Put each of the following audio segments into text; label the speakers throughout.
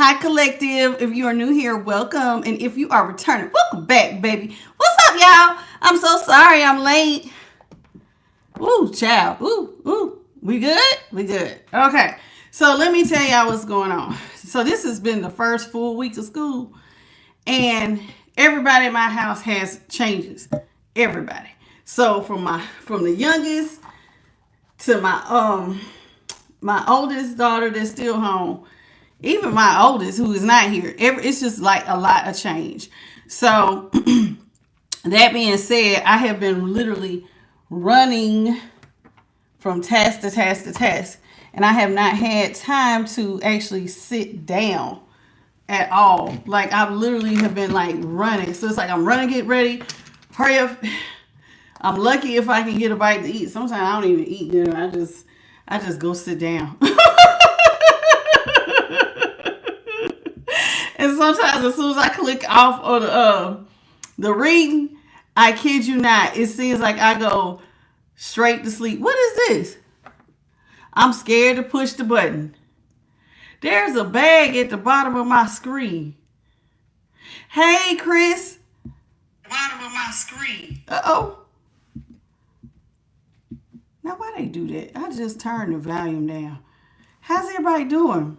Speaker 1: Hi, collective. If you are new here, welcome. And if you are returning, welcome back, baby. What's up, y'all? I'm so sorry I'm late. Ooh, child. Ooh. We good? We good. Okay. So let me tell y'all what's going on. So this has been the first full week of school. And everybody in my house has changes. Everybody. So from the youngest to my oldest daughter that's still home, even my oldest who is not here, it's just like a lot of change. So that being said, I have been literally running from task to task to task, and I have not had time to actually sit down at all. Like I literally have been like running. So it's like I'm running, get ready, hurry up. I'm lucky if I can get a bite to eat. Sometimes I don't even eat dinner. I just go sit down. And sometimes as soon as I click off on the reading, I kid you not, it seems like I go straight to sleep. What is this? I'm scared to push the button. There's a bag at the bottom of my screen. Hey, Chris. Bottom of my screen. Uh-oh. Now, why they do that? I just turned the volume down. How's everybody doing?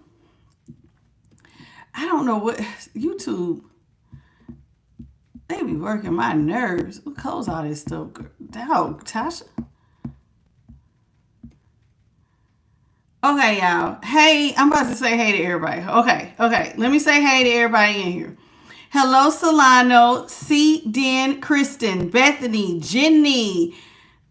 Speaker 1: I don't know what YouTube. They be working my nerves. Who close all this stuff? Dog, Tasha. Okay, y'all. Hey, I'm about to say hey to everybody. Okay. Let me say hey to everybody in here. Hello, Solano, C. Den, Kristen, Bethany, Jenny,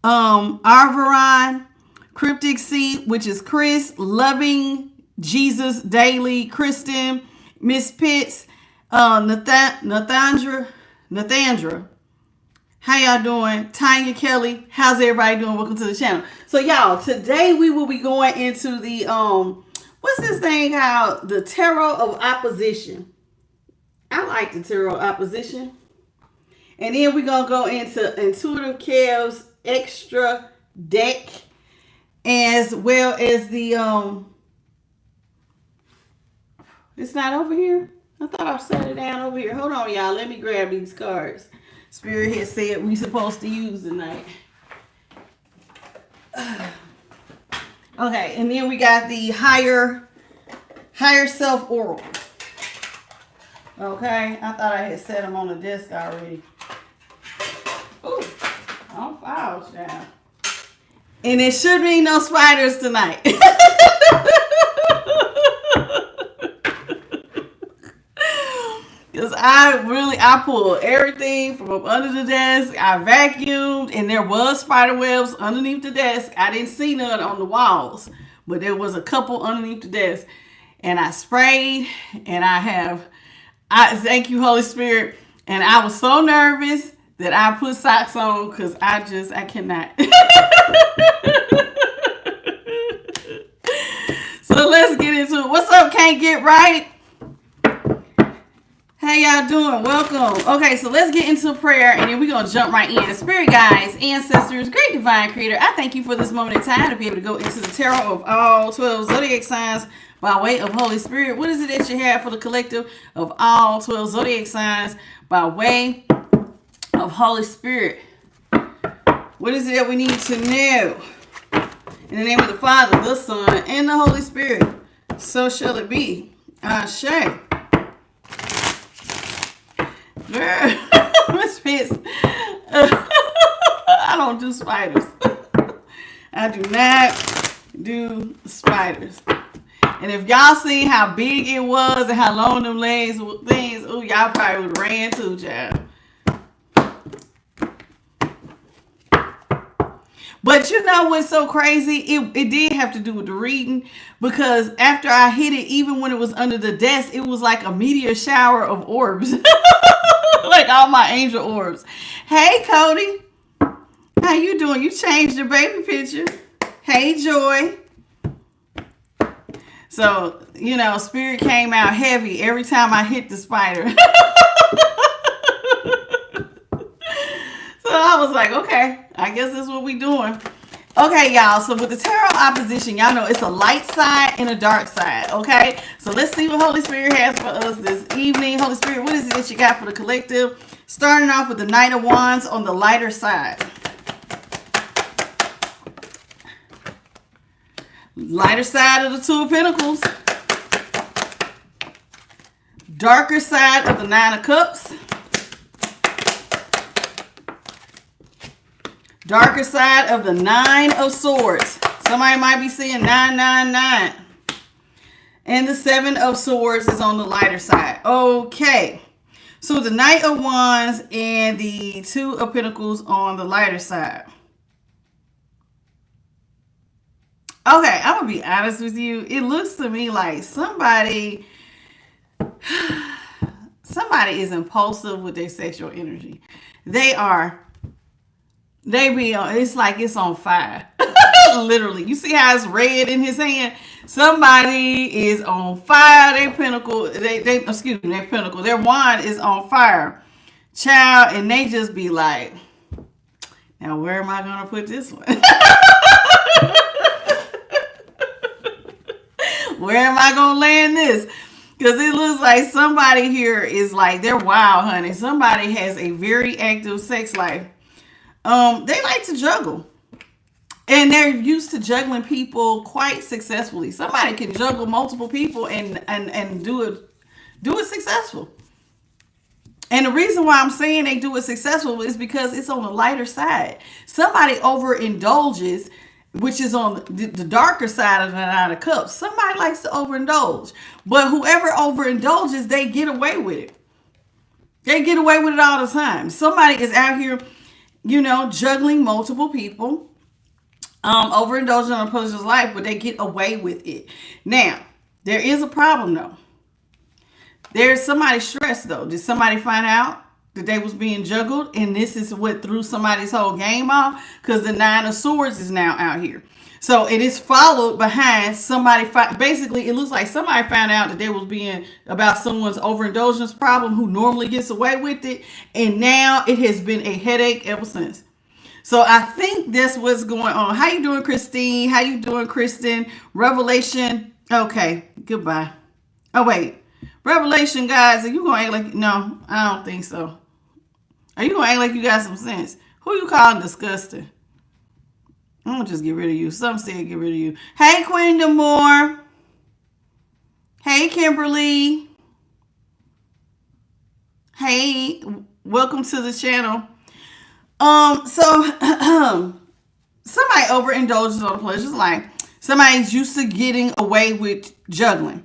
Speaker 1: Arvaron, Cryptic C, which is Chris, Loving Jesus Daily, Kristen, Miss Pitts, Nathandra. How y'all doing? Tanya Kelly. How's everybody doing? Welcome to the channel. So y'all, today we will be going into the what's this thing called? The Tarot of Opposition. I like the Tarot of Opposition. And then we're gonna go into Intuitive Kev's extra deck, as well as the it's not over here. I thought I set it down over here. Hold on, y'all. Let me grab these cards. Spirit had said we supposed to use tonight. Okay, and then we got the higher self oracle. Okay, I thought I had set them on the desk already. Ooh, on file, child. And it should be no spiders tonight. Because I pulled everything from up under the desk. I vacuumed, and there was spider webs underneath the desk. I didn't see none on the walls, but there was a couple underneath the desk. And I sprayed, and I thank you, Holy Spirit. And I was so nervous that I put socks on because I cannot. So let's get into it. What's up, Can't Get Right? How y'all doing? Welcome. Okay, so let's get into prayer, and then we're going to jump right in. Spirit guides, ancestors, great divine creator, I thank you for this moment in time to be able to go into the tarot of all 12 zodiac signs by way of Holy Spirit. What is it that you have for the collective of all 12 zodiac signs by way of Holy Spirit? What is it that we need to know? In the name of the Father, the Son, and the Holy Spirit, so shall it be. Ashe. Girl, Miss Pitts, I don't do spiders. I do not do spiders. And if y'all see how big it was and how long them legs things, ooh, y'all probably would have ran too, child. But you know what's so crazy? It did have to do with the reading, because after I hit it, even when it was under the desk, it was like a meteor shower of orbs. Like all my angel orbs. Hey, Cody. How you doing? You changed your baby picture. Hey, Joy. So, you know, Spirit came out heavy every time I hit the spider. So I was like, okay, I guess that's what we doing. Okay, y'all. So with the tarot opposition, y'all know it's a light side and a dark side. Okay. So let's see what Holy Spirit has for us this evening. Holy Spirit, what is it that you got for the collective? Starting off with the Knight of Wands on the lighter side. Lighter side of the Two of Pentacles. Darker side of the Nine of Cups. Darker side of the Nine of Swords. Somebody might be seeing 999. And the Seven of Swords is on the lighter side. Okay. So the Knight of Wands and the Two of Pentacles on the lighter side. Okay, I'm going to be honest with you. It looks to me like somebody is impulsive with their sexual energy. It's like it's on fire. Literally. You see how it's red in his hand? Somebody is on fire. Their pentacle, their wand is on fire. Child, and they just be like, now where am I going to put this one? Where am I going to land this? Because it looks like somebody here is like, they're wild, honey. Somebody has a very active sex life. They like to juggle. And they're used to juggling people quite successfully. Somebody can juggle multiple people and do it successful. And the reason why I'm saying they do it successful is because it's on the lighter side. Somebody overindulges, which is on the darker side of the Nine of Cups. Somebody likes to overindulge. But whoever overindulges, they get away with it. They get away with it all the time. Somebody is out here, juggling multiple people, overindulging on a person's life, but they get away with it. Now, there is a problem, though. There's somebody stressed, though. Did somebody find out that they was being juggled? And this is what threw somebody's whole game off? Because the Nine of Swords is now out here. So it is followed behind somebody. Basically, it looks like somebody found out that they was being about someone's overindulgence problem who normally gets away with it. And now it has been a headache ever since. So I think that's what's going on. How you doing, Christine? How you doing, Kristen? Revelation. Okay, goodbye. Oh, wait. Revelation, guys, are you going to act like... No, I don't think so. Are you going to act like you got some sense? Who you calling disgusting? I'm going to just get rid of you. Some said get rid of you. Hey, Queen Demore. Hey, Kimberly. Hey, welcome to the channel. So somebody overindulges on pleasures life. Somebody's used to getting away with juggling.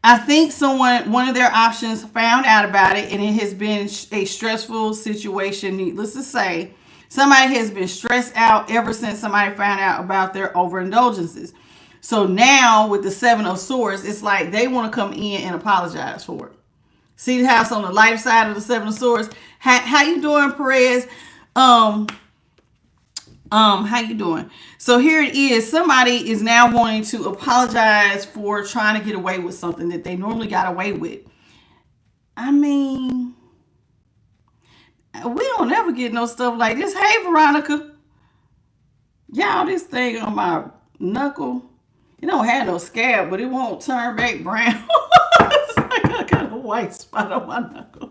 Speaker 1: I think one of their options found out about it, and it has been a stressful situation. Needless to say, somebody has been stressed out ever since somebody found out about their overindulgences. So now with the Seven of Swords, it's like they want to come in and apologize for it. See the house on the lighter side of the Seven of Swords. How you doing, Perez? How you doing? So here it is. Somebody is now wanting to apologize for trying to get away with something that they normally got away with. I mean, we don't ever get no stuff like this. Hey, Veronica. Y'all, this thing on my knuckle, it don't have no scab, but it won't turn back brown. It's like I got a white spot on my knuckle.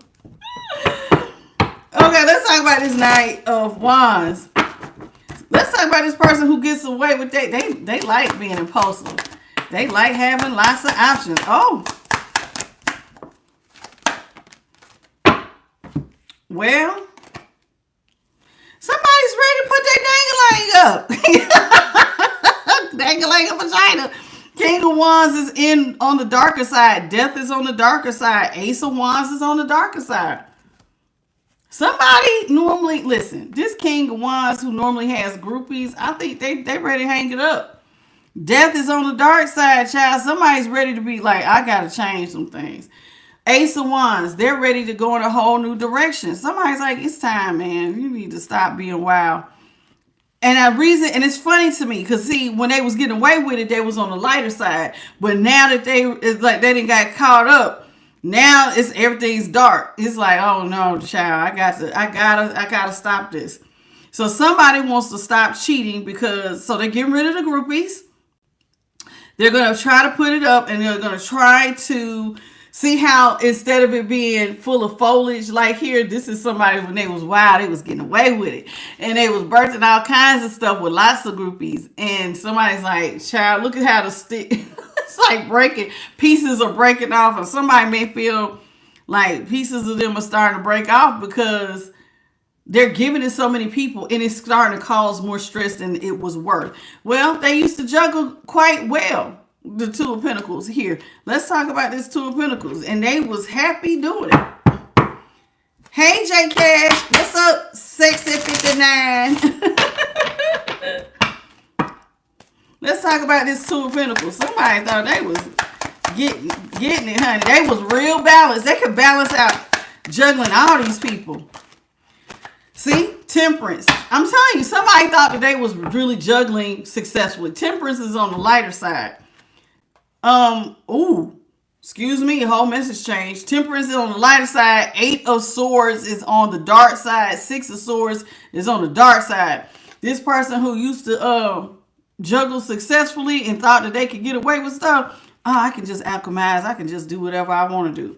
Speaker 1: Okay, let's talk about this Knight of Wands. Let's talk about this person who gets away with that. They like being impulsive. They like having lots of options. Oh. Well, somebody's ready to put their dang-a-lang up. Dang-a-lang vagina. King of Wands is on the darker side. Death is on the darker side. Ace of Wands is on the darker side. Somebody normally, listen, this King of Wands who normally has groupies, I think they ready to hang it up. Death is on the dark side, child. Somebody's ready to be like, I got to change some things. Ace of Wands, they're ready to go in a whole new direction. Somebody's like, it's time, man. You need to stop being wild. And it's funny to me, because see, when they was getting away with it, they was on the lighter side. But now that it's like they didn't got caught up, now everything's dark. It's like, oh no, child, I gotta stop this. So somebody wants to stop cheating so they're getting rid of the groupies. They're going to try to put it up, and they're going to try to see how, instead of it being full of foliage, like here, this is somebody when they was wild, they was getting away with it. And they was birthing all kinds of stuff with lots of groupies. And somebody's like, child, look at how the stick, it's like breaking, pieces are breaking off. And somebody may feel like pieces of them are starting to break off because they're giving it so many people, and it's starting to cause more stress than it was worth. Well, they used to juggle quite well, the Two of Pentacles here. Let's talk about this Two of Pentacles. And they was happy doing it. Hey, J Cash. What's up, Sexy 59? Let's talk about this Two of Pentacles. Somebody thought they was getting it, honey. They was real balanced. They could balance out juggling all these people. See, Temperance. I'm telling you, somebody thought that they was really juggling successfully. Temperance is on the lighter side. Excuse me, whole message changed. Temperance is on the lighter side. 8 of Swords is on the dark side. 6 of Swords is on the dark side. This person who used to juggle successfully and thought that they could get away with stuff. Oh, I can just alchemize. I can just do whatever I want to do.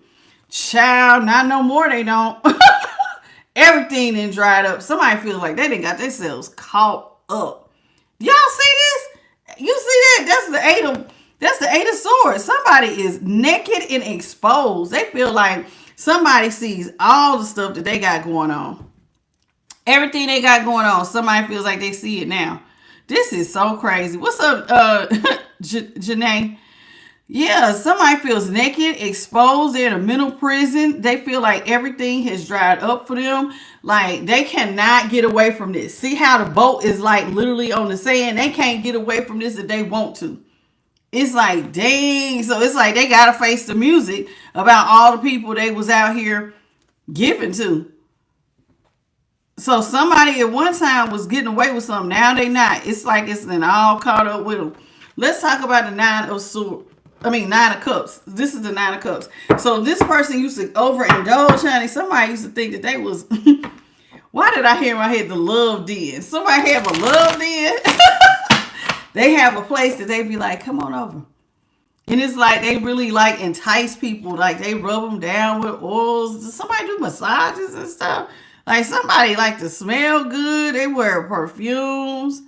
Speaker 1: Child, not no more. They don't. Everything then dried up. Somebody feels like they done got themselves caught up. Y'all see this? You see that? That's the eight of Swords. Somebody is naked and exposed. They feel like somebody sees all the stuff that they got going on. Everything they got going on, somebody feels like they see it now. This is so crazy. What's up, Janae? Yeah, somebody feels naked, exposed. They're in a mental prison. They feel like everything has dried up for them. Like they cannot get away from this. See how the boat is like literally on the sand? They can't get away from this if they want to. It's like, dang. So it's like they got to face the music about all the people they was out here giving to. So somebody at one time was getting away with something. Now they not. It's like it's been all caught up with them. Let's talk about the Nine of Cups. This is the Nine of Cups. So this person used to overindulge, honey. Somebody used to think that they was... Why did I hear in my head the love den? Somebody have a love den? They have a place that they be like, come on over. And it's like they really like entice people. Like they rub them down with oils. Does somebody do massages and stuff? Like somebody like to smell good. They wear perfumes.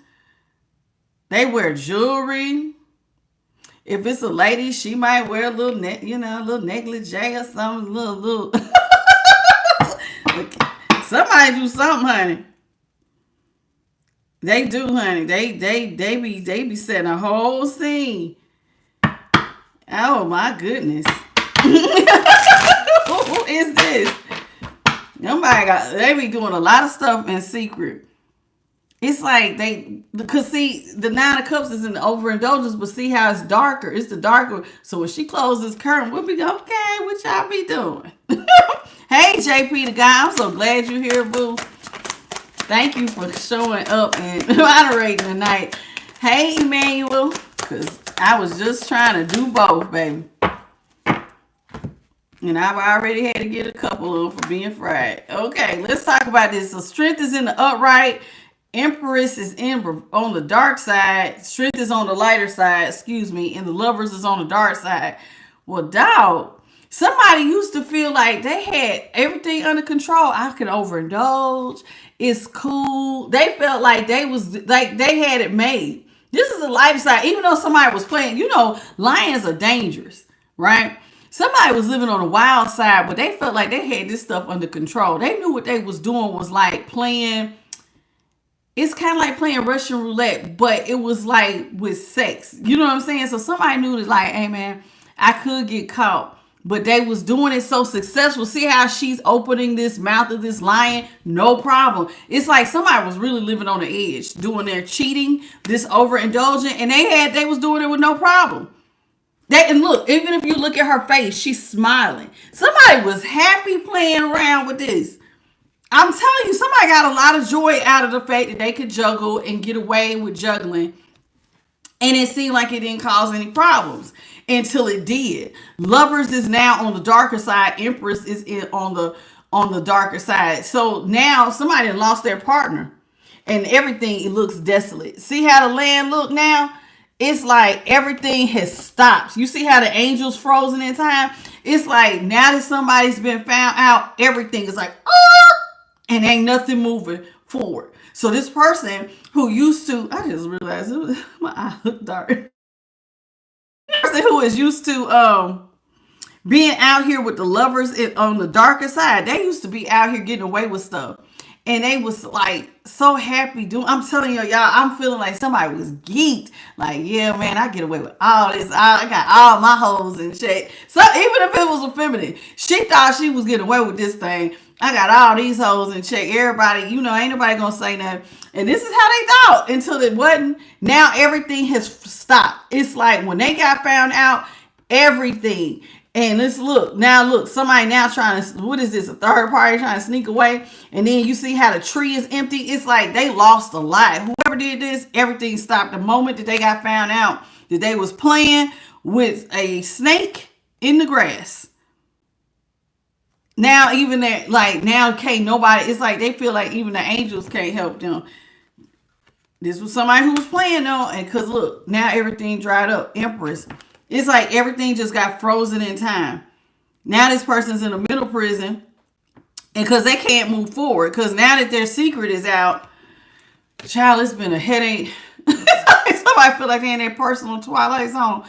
Speaker 1: They wear jewelry. If it's a lady, she might wear a little, a little negligee or something. Little. Somebody do something, honey. They do, honey. They be setting a whole scene. Oh my goodness. Who is this? They be doing a lot of stuff in secret. It's like because see, the Nine of Cups is in the overindulgence, but see how it's darker. It's the darker. So when she closes this curtain, we'll be okay, what y'all be doing? Hey, JP the guy, I'm so glad you're here, boo. Thank you for showing up and moderating tonight. Hey, Emmanuel, because I was just trying to do both, baby. And I've already had to get a couple of them for being fried. Okay, let's talk about this. So strength is in the upright. Empress is on the dark side. Strength is on the lighter side, and the Lovers is on the dark side. Well, dog, somebody used to feel like they had everything under control. I can overindulge. It's cool. They felt like they had it made. This is the lighter side. Even though somebody was playing, lions are dangerous, right? Somebody was living on the wild side, but they felt like they had this stuff under control. They knew what they was doing was like playing. It's kind of like playing Russian roulette, but it was like with sex. You know what I'm saying? So somebody knew that like, hey man, I could get caught, but they was doing it so successful. See how she's opening this mouth of this lion? No problem. It's like somebody was really living on the edge, doing their cheating, this overindulgent, and they was doing it with no problem. And look, even if you look at her face, she's smiling. Somebody was happy playing around with this. I'm telling you, somebody got a lot of joy out of the fact that they could juggle and get away with juggling. And it seemed like it didn't cause any problems until it did. Lovers is now on the darker side. Empress is on the darker side. So now somebody lost their partner. and everything, it looks desolate. See how the land look now? It's like everything has stopped. You see how the angels frozen in time? It's like now that somebody's been found out, everything is like, and ain't nothing moving forward. So this person who used to, I just realized my eye looked dark. Person who is used to being out here with the lovers on the darker side, they used to be out here getting away with stuff. And they was like so happy doing. I'm telling y'all, I'm feeling like somebody was geeked. Like, yeah, man, I get away with all this. I got all my hoes in check. So even if it was a feminine, she thought she was getting away with this thing. I got all these hoes in check. Everybody, ain't nobody gonna say nothing. And this is how they thought until it wasn't. Now everything has stopped. It's like when they got found out, everything. And let's look. Now look, somebody now trying to, what is this? A third party trying to sneak away. And then you see how the tree is empty. It's like they lost a lot. Whoever did this, everything stopped. The moment that they got found out that they was playing with a snake in the grass. Now even that, like now can't nobody, it's like they feel like even the angels can't help them. This was somebody who was playing though. And cause look, now everything dried up. Empress. It's like everything just got frozen in time. Now this person's in a middle prison. And because they can't move forward. Because now that their secret is out, child, it's been a headache. Somebody feel like they're in their personal Twilight Zone.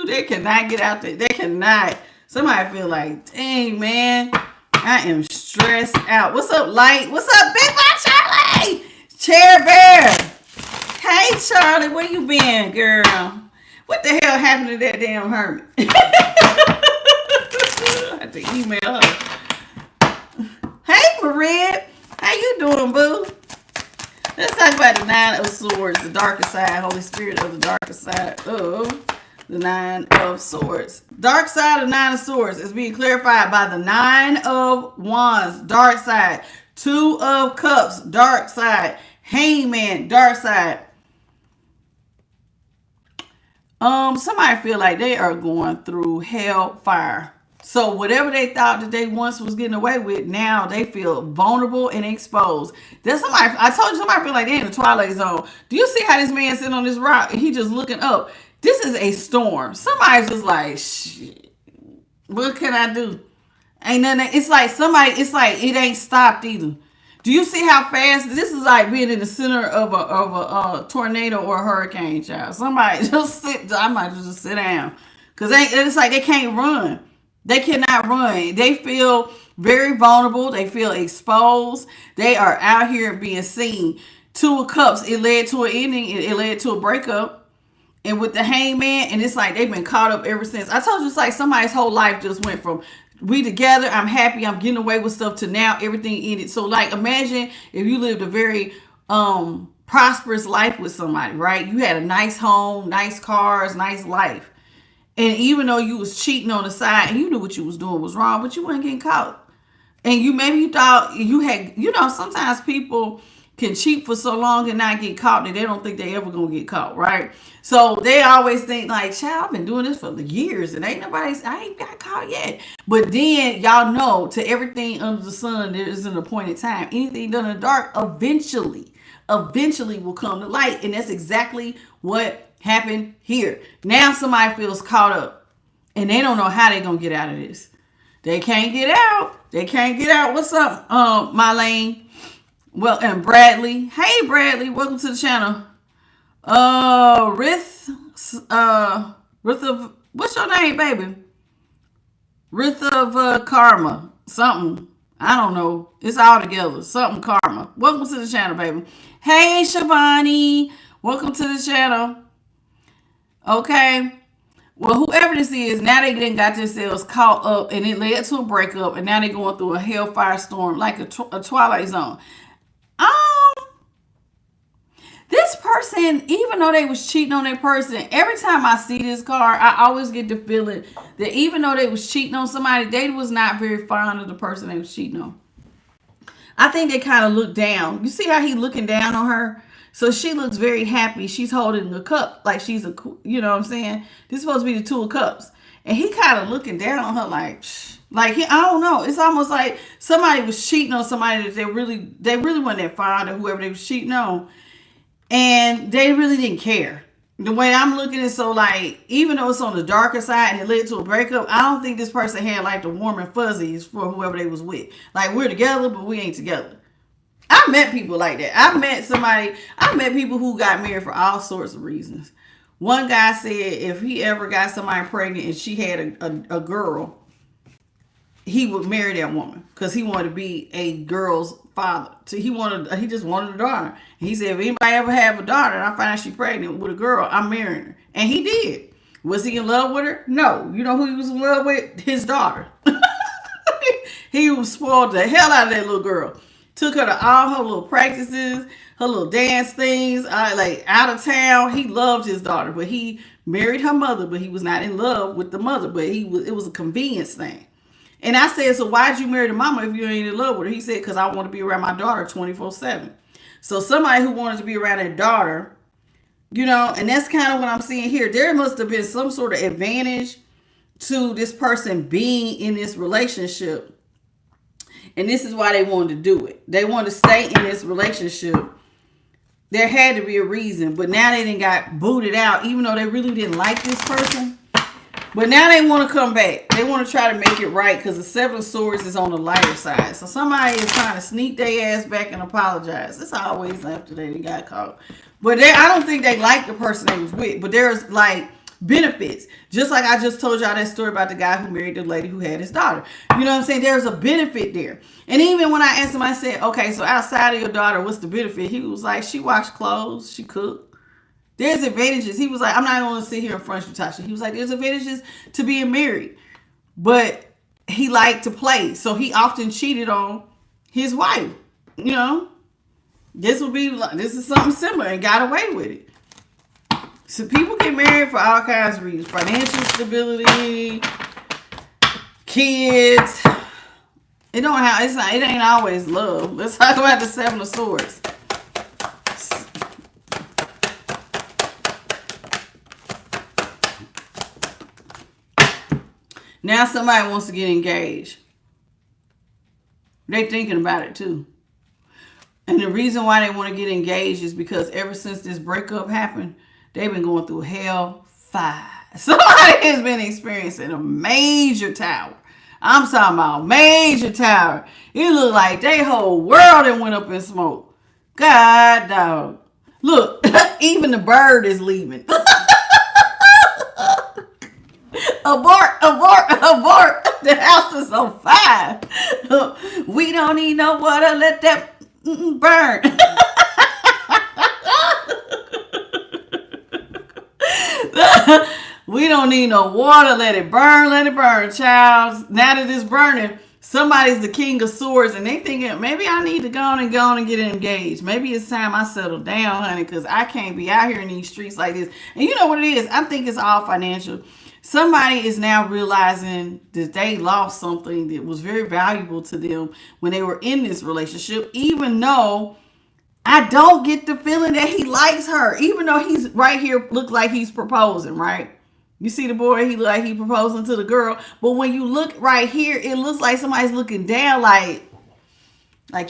Speaker 1: They cannot get out there. They cannot. Somebody feel like, dang, man, I am stressed out. What's up, Light? What's up, Big Boy Charlie? Chair Bear. Hey, Charlie, where you been, girl? What the hell happened to that damn hermit? I have to email her. Hey, Maria. How you doing, boo? Let's talk about the Nine of Swords, the darker side, Holy Spirit of the darker side of the Nine of Swords. Dark side of Nine of Swords is being clarified by the Nine of Wands, dark side. Two of Cups, dark side. Hangman, dark side. Somebody feel like they are going through hellfire. So whatever they thought that they once was getting away with, now they feel vulnerable and exposed. There's somebody, I told you, somebody feel like they're in the Twilight Zone. Do you see how this man sitting on this rock and he just looking up? This is a storm. Somebody's just like, shit, what can I do? Ain't nothing. It's like somebody, it's like it ain't stopped either. Do you see how fast this is like being in the center of a tornado or a hurricane, child? Somebody just sit. I might just sit down because it's like they can't run. They cannot run. They feel very vulnerable. They feel exposed. They are out here being seen. Two of Cups. It led to an ending. It led to a breakup. And with the Hangman, and it's like they've been caught up ever since. I told you, it's like somebody's whole life just went from we together, I'm happy, I'm getting away with stuff, to now everything ended. So like imagine if you lived a very prosperous life with somebody, right? You had a nice home, nice cars, nice life. And even though you was cheating on the side and you knew what you was doing was wrong, but you weren't getting caught. And maybe you thought you had, sometimes people can cheat for so long and not get caught that they don't think they ever gonna get caught, right? So they always think like, child, I've been doing this for the years and I ain't got caught yet. But then y'all know, to everything under the sun, there is an appointed time. Anything done in the dark eventually will come to light. And that's exactly what happened here. Now somebody feels caught up and they don't know how they're gonna get out of this. They can't get out. What's up, Marlene? Well, and Bradley. Hey, Bradley. Welcome to the channel. Rith of, what's your name, baby? Rith of Karma. Something. I don't know. It's all together. Something Karma. Welcome to the channel, baby. Hey, Shivani. Welcome to the channel. Okay. Well, whoever this is, now they then got themselves caught up and it led to a breakup, and now they're going through a hellfire storm like a Twilight Zone. This person, even though they was cheating on that person, every time I see this card, I always get the feeling that even though they was cheating on somebody, they was not very fond of the person they was cheating on. I think they kind of look down. You see how he looking down on her? So she looks very happy. She's holding a cup like she's a, you know what I'm saying? This is supposed to be the Two of Cups. And he kind of looking down on her like, psh. Like I don't know. It's almost like somebody was cheating on somebody that they really wasn't that fond of, whoever they was cheating on, and they really didn't care. The way I'm looking is so like, even though it's on the darker side and it led to a breakup, I don't think this person had like the warm and fuzzies for whoever they was with. Like, we're together, but we ain't together. I met people like that. I met people who got married for all sorts of reasons. One guy said if he ever got somebody pregnant and she had a girl, he would marry that woman because he wanted to be a girl's father. So he just wanted a daughter. And he said, if anybody ever have a daughter and I find out she's pregnant with a girl, I'm marrying her. And he did. Was he in love with her? No. You know who he was in love with? His daughter. He was spoiled the hell out of that little girl. Took her to all her little practices, her little dance things, like out of town. He loved his daughter, but he married her mother, but he was not in love with the mother. But it was a convenience thing. And I said, so why'd you marry the mama if you ain't in love with her? He said, because I want to be around my daughter 24/7. So somebody who wanted to be around their daughter, and that's kind of what I'm seeing here. There must have been some sort of advantage to this person being in this relationship. And this is why they wanted to do it. They wanted to stay in this relationship. There had to be a reason. But now they done got booted out, even though they really didn't like this person. But now they want to come back. They want to try to make it right because the Seven of Swords is on the lighter side. So somebody is trying to sneak their ass back and apologize. It's always after they got caught. But I don't think they like the person they was with. But there's like benefits. Just like I just told y'all that story about the guy who married the lady who had his daughter. You know what I'm saying? There's a benefit there. And even when I asked him, I said, okay, so outside of your daughter, what's the benefit? He was like, she washed clothes, she cooked. There's advantages. He was like, I'm not going to sit here in front of you, Tasha. He was like, there's advantages to being married. But he liked to play. So he often cheated on his wife. This is something similar and got away with it. So people get married for all kinds of reasons. Financial stability, kids. It ain't always love. Let's talk about the Seven of Swords. Now somebody wants to get engaged. They're thinking about it too. And the reason why they want to get engaged is because ever since this breakup happened, they've been going through hellfire. Somebody has been experiencing a major tower. I'm talking about major tower. It looked like their whole world that went up in smoke. God dog. Look, even the bird is leaving. Abort, abort, abort. The house is on fire. We don't need no water. Let that burn. We don't need no water. Let it burn, child. Now that it's burning, somebody's the king of swords and they thinking, maybe I need to go on and get engaged. Maybe it's time I settle down, honey, because I can't be out here in these streets like this. And you know what it is? I think it's all financial. Somebody is now realizing that they lost something that was very valuable to them when they were in this relationship, even though I don't get the feeling that he likes her, even though he's right here, look like he's proposing, right? You see the boy, he look like he proposing to the girl. But when you look right here, it looks like somebody's looking down like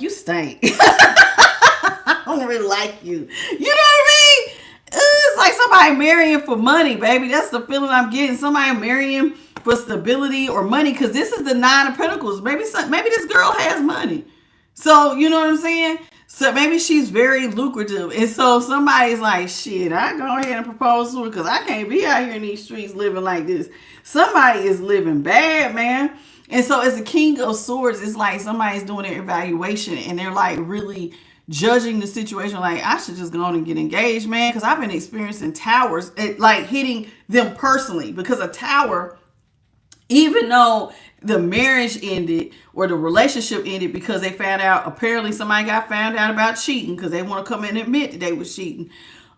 Speaker 1: you stink. I don't really like you. You know what I mean? It's like somebody marrying for money, baby. That's the feeling I'm getting. Somebody marrying for stability or money, because this is the Nine of Pentacles. Maybe this girl has money. So, you know what I'm saying? So maybe she's very lucrative. And so somebody's like, shit, I go ahead and propose to her because I can't be out here in these streets living like this. Somebody is living bad, man. And so as the King of Swords, it's like somebody's doing their evaluation and they're like really judging the situation like, I should just go on and get engaged, man, because I've been experiencing towers, like hitting them personally, because a tower, even though the marriage ended or the relationship ended because they found out, apparently somebody got found out about cheating because they want to come in and admit that they was cheating.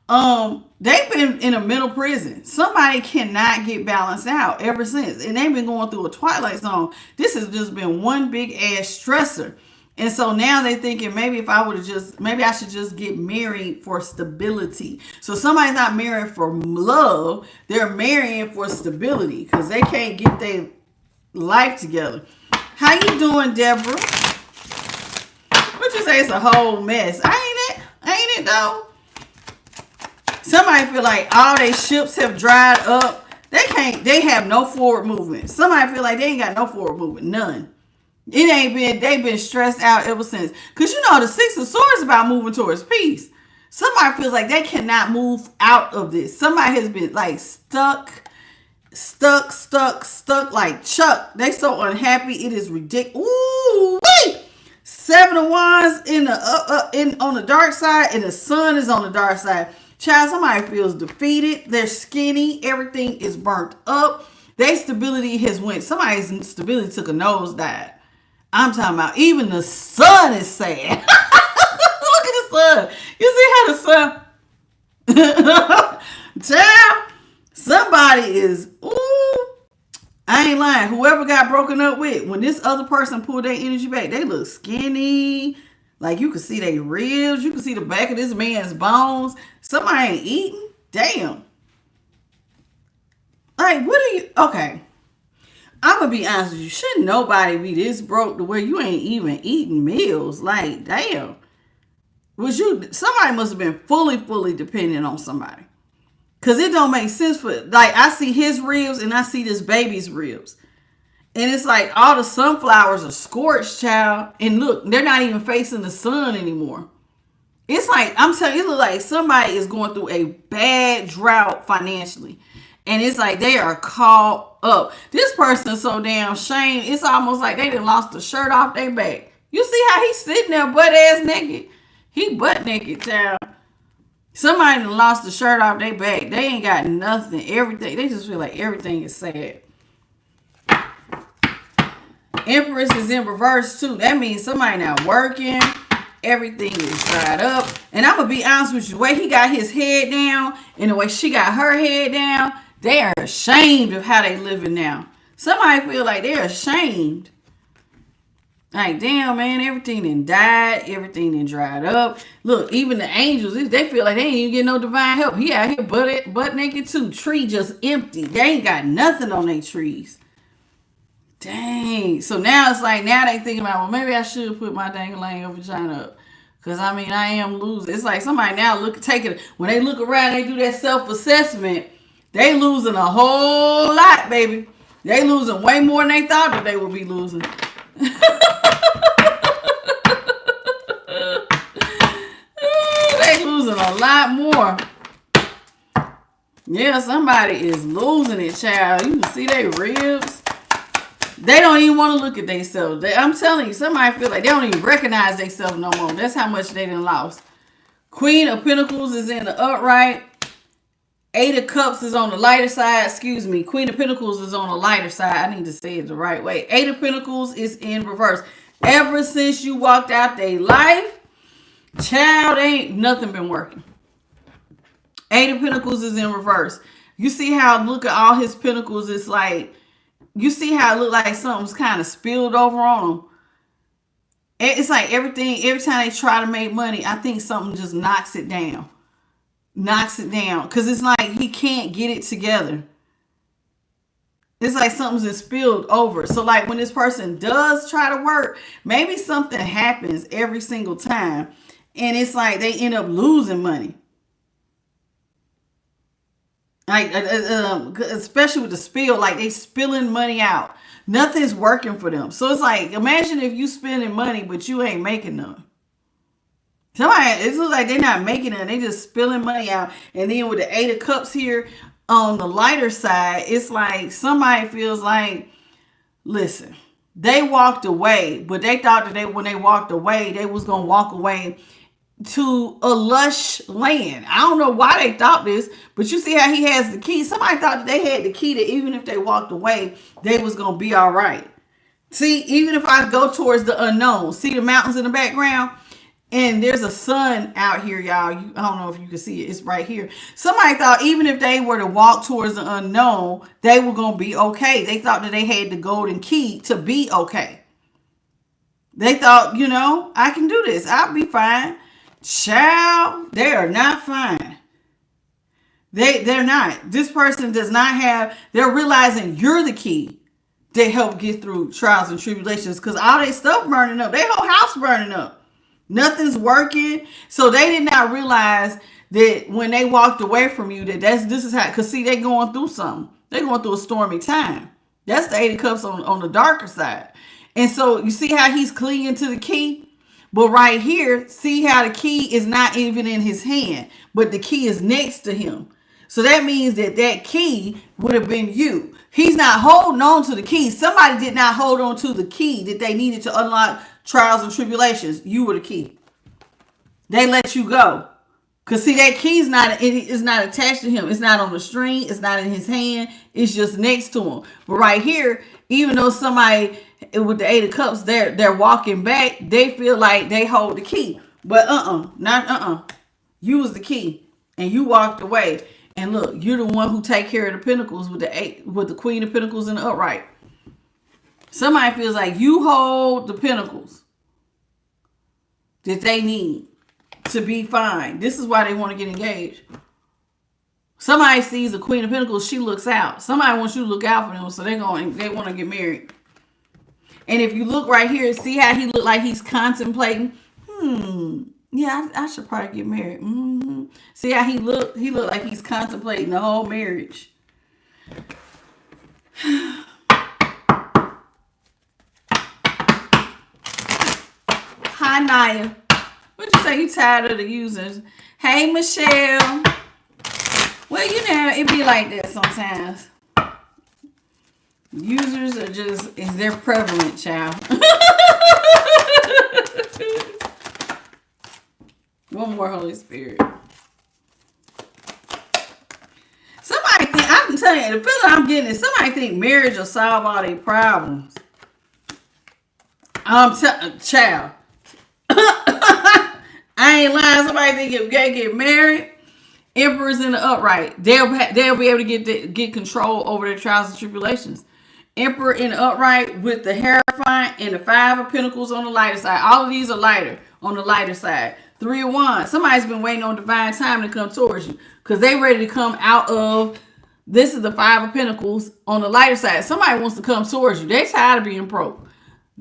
Speaker 1: They've been in a mental prison. Somebody cannot get balanced out ever since. And they've been going through a twilight zone. This has just been one big ass stressor. And so now they're thinking maybe if I would have maybe I should just get married for stability. So somebody's not married for love. They're marrying for stability because they can't get their life together. How you doing, Deborah? What you say? It's a whole mess. Ain't it though? Somebody feel like all their ships have dried up. They have no forward movement. Somebody feel like they ain't got no forward movement. None. They've been stressed out ever since. Because you know the Six of Swords is about moving towards peace. Somebody feels like they cannot move out of this. Somebody has been like stuck like Chuck. They so unhappy. It is ridiculous. Ooh, wait. Seven of Wands on the dark side, and the Sun is on the dark side. Child, somebody feels defeated. They're skinny. Everything is burnt up. Their stability has went. Somebody's stability took a nosedive. I'm talking about even the sun is sad. Look at the sun. You see how the sun... Child, somebody is... Ooh, I ain't lying. Whoever got broken up with, when this other person pulled their energy back, they look skinny. Like you can see their ribs. You can see the back of this man's bones. Somebody ain't eating. Damn. Like, what are you... Okay. I'm going to be honest with you. Shouldn't nobody be this broke to where you ain't even eating meals? Like, damn. Somebody must have been fully dependent on somebody. Because it don't make sense for... Like, I see his ribs and I see this baby's ribs. And it's like all the sunflowers are scorched, child. And look, they're not even facing the sun anymore. It's like, I'm telling you, it looks like somebody is going through a bad drought financially. And it's like they are caught up. This person is so damn shamed. It's almost like they done lost the shirt off their back. You see how he's sitting there butt ass naked? He butt naked, child. Somebody done lost the shirt off their back. They ain't got nothing. Everything. They just feel like everything is sad. Empress is in reverse too. That means somebody not working. Everything is dried up. And I'm going to be honest with you. The way he got his head down and the way she got her head down, they are ashamed of how they living now. Somebody feel like they're ashamed. Like, damn, man, everything done died. Everything done dried up. Look, even the angels, they feel like they ain't even get no divine help. He out here butt naked too. Tree just empty. They ain't got nothing on their trees. Dang. So now it's like, now they thinking about, well, maybe I should put my dang-a-lang vagina up. Because, I mean, I am losing. It's like somebody now when they look around, they do that self-assessment, they losing a whole lot, baby. They losing way more than they thought that they would be losing. They losing a lot more. Yeah, somebody is losing it, child. You can see their ribs. They don't even want to look at themselves. I'm telling you, somebody feel like they don't even recognize themselves no more. That's how much they done lost. Queen of Pentacles is in the upright. Eight of Cups is on the lighter side. Excuse me. Queen of Pentacles is on the lighter side. I need to say it the right way. Eight of Pentacles is in reverse. Ever since you walked out their life, child, ain't nothing been working. Eight of Pentacles is in reverse. You see how, look at all his pentacles. It's like, you see how it look like something's kind of spilled over on him. It's like everything, every time they try to make money, I think something just knocks it down. Because it's like he can't get it together. It's like something's spilled over. So like when this person does try to work, maybe something happens every single time. And it's like they end up losing money. Like, especially with the spill, like they spilling money out. Nothing's working for them. So it's like, imagine if you spending money, but you ain't making none. It looks like they're not making none. They just spilling money out. And then with the Eight of Cups here on the lighter side, it's like somebody feels like, listen, they walked away, but they thought that when they walked away, they was going to walk away to a lush land. I don't know why they thought this, but you see how he has the key. Somebody thought that they had the key that even if they walked away, they was going to be all right. See, even if I go towards the unknown, see the mountains in the background? And there's a sun out here, y'all. I don't know if you can see it. It's right here. Somebody thought even if they were to walk towards the unknown, they were going to be okay. They thought that they had the golden key to be okay. They thought, you know, I can do this. I'll be fine. Child, they are not fine. They're not. This person does not have, they're realizing you're the key to help get through trials and tribulations, because all their stuff burning up. Their whole house burning up. Nothing's working. So they did not realize that when they walked away from you, this is how, because see, they're going through something. They're going through a stormy time. That's the Eight of Cups on the darker side. And so you see how he's clinging to the key? But right here, see how the key is not even in his hand, but the key is next to him. So that means that key would have been you. He's not holding on to the key. Somebody did not hold on to the key that they needed to unlock trials and tribulations. You were the key. They let you go. Because see, that key is not attached to him. It's not on the string. It's not in his hand. It's just next to him. But right here, even though somebody with the Eight of Cups, they're walking back, they feel like they hold the key. But you was the key. And you walked away. And look, you're the one who take care of the Pentacles with the Queen of Pentacles in the upright. Somebody feels like you hold the Pentacles that they need to be fine. This is why they want to get engaged. Somebody sees the Queen of Pentacles, she looks out. Somebody wants you to look out for them, so they want to get married. And if you look right here, see how he looked like he's contemplating. Yeah, I should probably get married. See how he looked? He looked like he's contemplating the whole marriage. Hi, Naya. What'd you say? You tired of the users? Hey, Michelle. Well, you know, it be like that sometimes. Users are just, they're prevalent, child. One more, Holy Spirit. Somebody think, I'm telling you, the feeling I'm getting is somebody think marriage will solve all their problems. Child. I ain't lying. Somebody think if they get married, Emperor's in the upright, they'll be able to get control over their trials and tribulations. Emperor in the upright with the Hierophant and the Five of Pentacles on the lighter side. All of these are lighter on the lighter side. Three of Wands. Somebody's been waiting on divine time to come towards you because they ready to come out of. This is the Five of Pentacles on the lighter side. Somebody wants to come towards you. They're tired of being broke.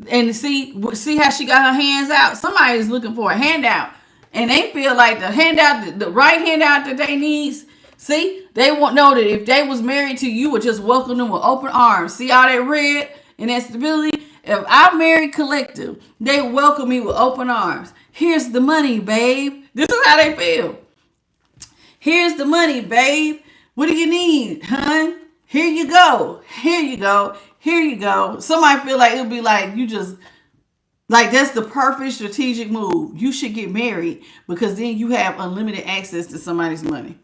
Speaker 1: And see how she got her hands out? Somebody is looking for a handout. And they feel like the handout, the right handout that they need. See, they won't know that if they was married to you, would just welcome them with open arms. See all that red and that stability? If I'm married collective, they welcome me with open arms. Here's the money, babe. This is how they feel. Here's the money, babe. What do you need, hun? Here you go. Here you go. Here you go. Somebody feel like it'll be like you just, like that's the perfect strategic move. You should get married because then you have unlimited access to somebody's money.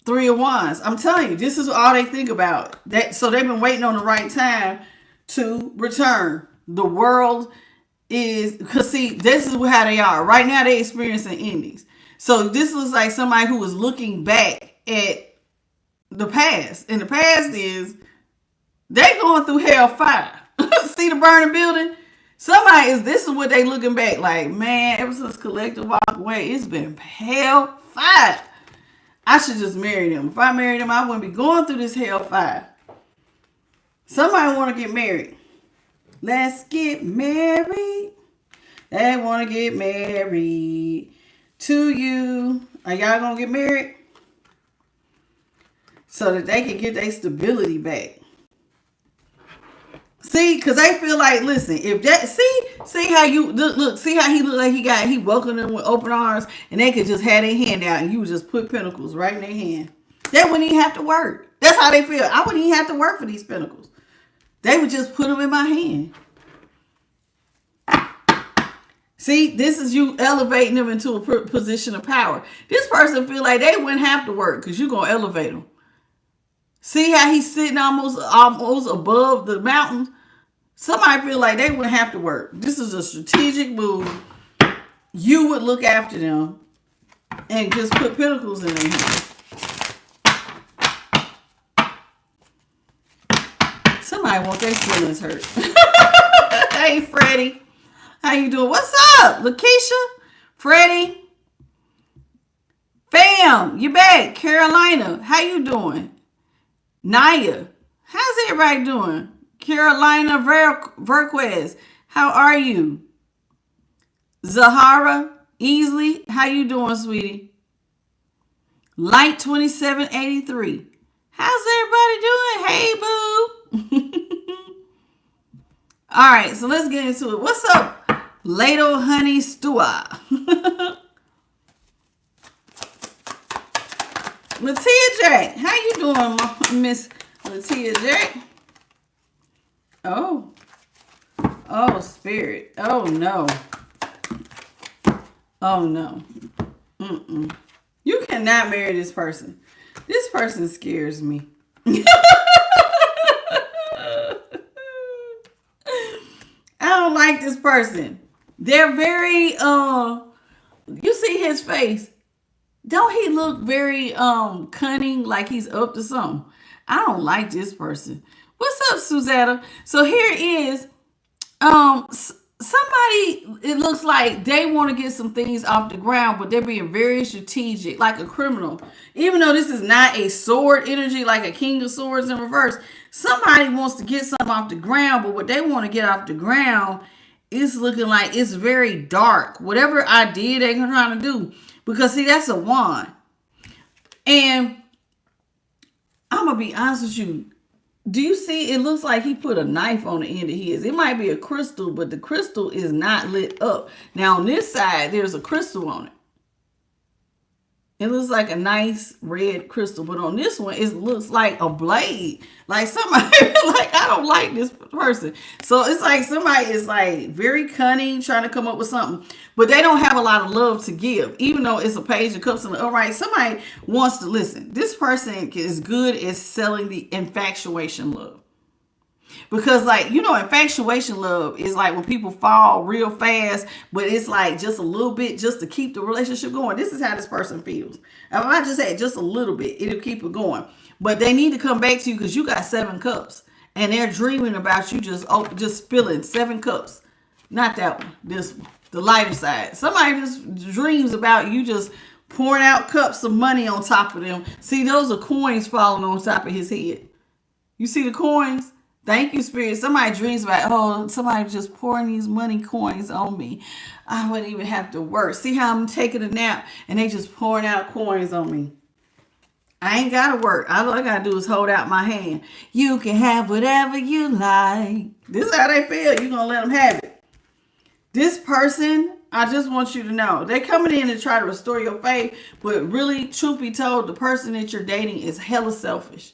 Speaker 1: Three of Wands. I'm telling you, this is all they think about. So they've been waiting on the right time to return. The world is, because see, this is how they are. Right now they're experiencing endings. So this looks like somebody who is looking back at the past. And the past is, they going through hellfire. See the burning building? This is what they looking back like, man, ever since collective walk away, it's been hellfire. I should just marry them. If I married them, I wouldn't be going through this hellfire. Somebody want to get married. Let's get married. They want to get married to you. Are y'all going to get married? So that they can get their stability back. See, because they feel like, listen, if that, see how you look, see how he looked like he welcomed them with open arms, and they could just have their hand out, and you would just put pentacles right in their hand. They wouldn't even have to work. That's how they feel. I wouldn't even have to work for these pentacles. They would just put them in my hand. See, this is you elevating them into a position of power. This person feel like they wouldn't have to work because you're going to elevate them. See how he's sitting almost above the mountains? Somebody feel like they wouldn't have to work. This is a strategic move. You would look after them and just put pentacles in their hand. Somebody want their feelings hurt. Hey, Freddie. How you doing? What's up, Lakeisha? Freddie? Fam, you back. Carolina, how you doing? Naya, how's everybody doing? Carolina Verquez, how are you? Zahara Easley, how you doing, sweetie? Light 2783, how's everybody doing? Hey, boo. All right, so let's get into it. What's up, Ladle Honey Stewart? Latia Jack, how you doing, Miss Latia Jack? Oh, Spirit. Oh, no. Oh, no. You cannot marry this person. This person scares me. I don't like this person. They're very, you see his face. Don't he look very cunning, like he's up to something? I don't like this person. What's up, Suzetta? So here is somebody, it looks like they want to get some things off the ground, but they're being very strategic, like a criminal. Even though this is not a sword energy, like a King of Swords in reverse, somebody wants to get something off the ground, but what they want to get off the ground is looking like it's very dark. Whatever idea they're trying to do. Because, see, that's a wand. And I'm going to be honest with you. Do you see? It looks like he put a knife on the end of his. It might be a crystal, but the crystal is not lit up. Now, on this side, there's a crystal on it. It looks like a nice red crystal. But on this one, it looks like a blade. Like somebody, like, I don't like this person. So it's like somebody is like very cunning, trying to come up with something. But they don't have a lot of love to give. Even though it's a page of cups and the upright, somebody wants to listen. This person is good at selling the infatuation love. Because, like, you know, infatuation love is like when people fall real fast, but it's like just a little bit just to keep the relationship going. This is how this person feels. If I just had just a little bit, it'll keep it going. But they need to come back to you because you got 7 cups. And they're dreaming about you just spilling 7 cups. Not that one. This one. The lighter side. Somebody just dreams about you just pouring out cups of money on top of them. See, those are coins falling on top of his head. You see the coins? Thank you, Spirit. Somebody dreams about, somebody just pouring these money coins on me. I wouldn't even have to work. See how I'm taking a nap and they just pouring out coins on me. I ain't got to work. All I got to do is hold out my hand. You can have whatever you like. This is how they feel. You're going to let them have it. This person, I just want you to know, they're coming in to try to restore your faith, but really, truth be told, the person that you're dating is hella selfish.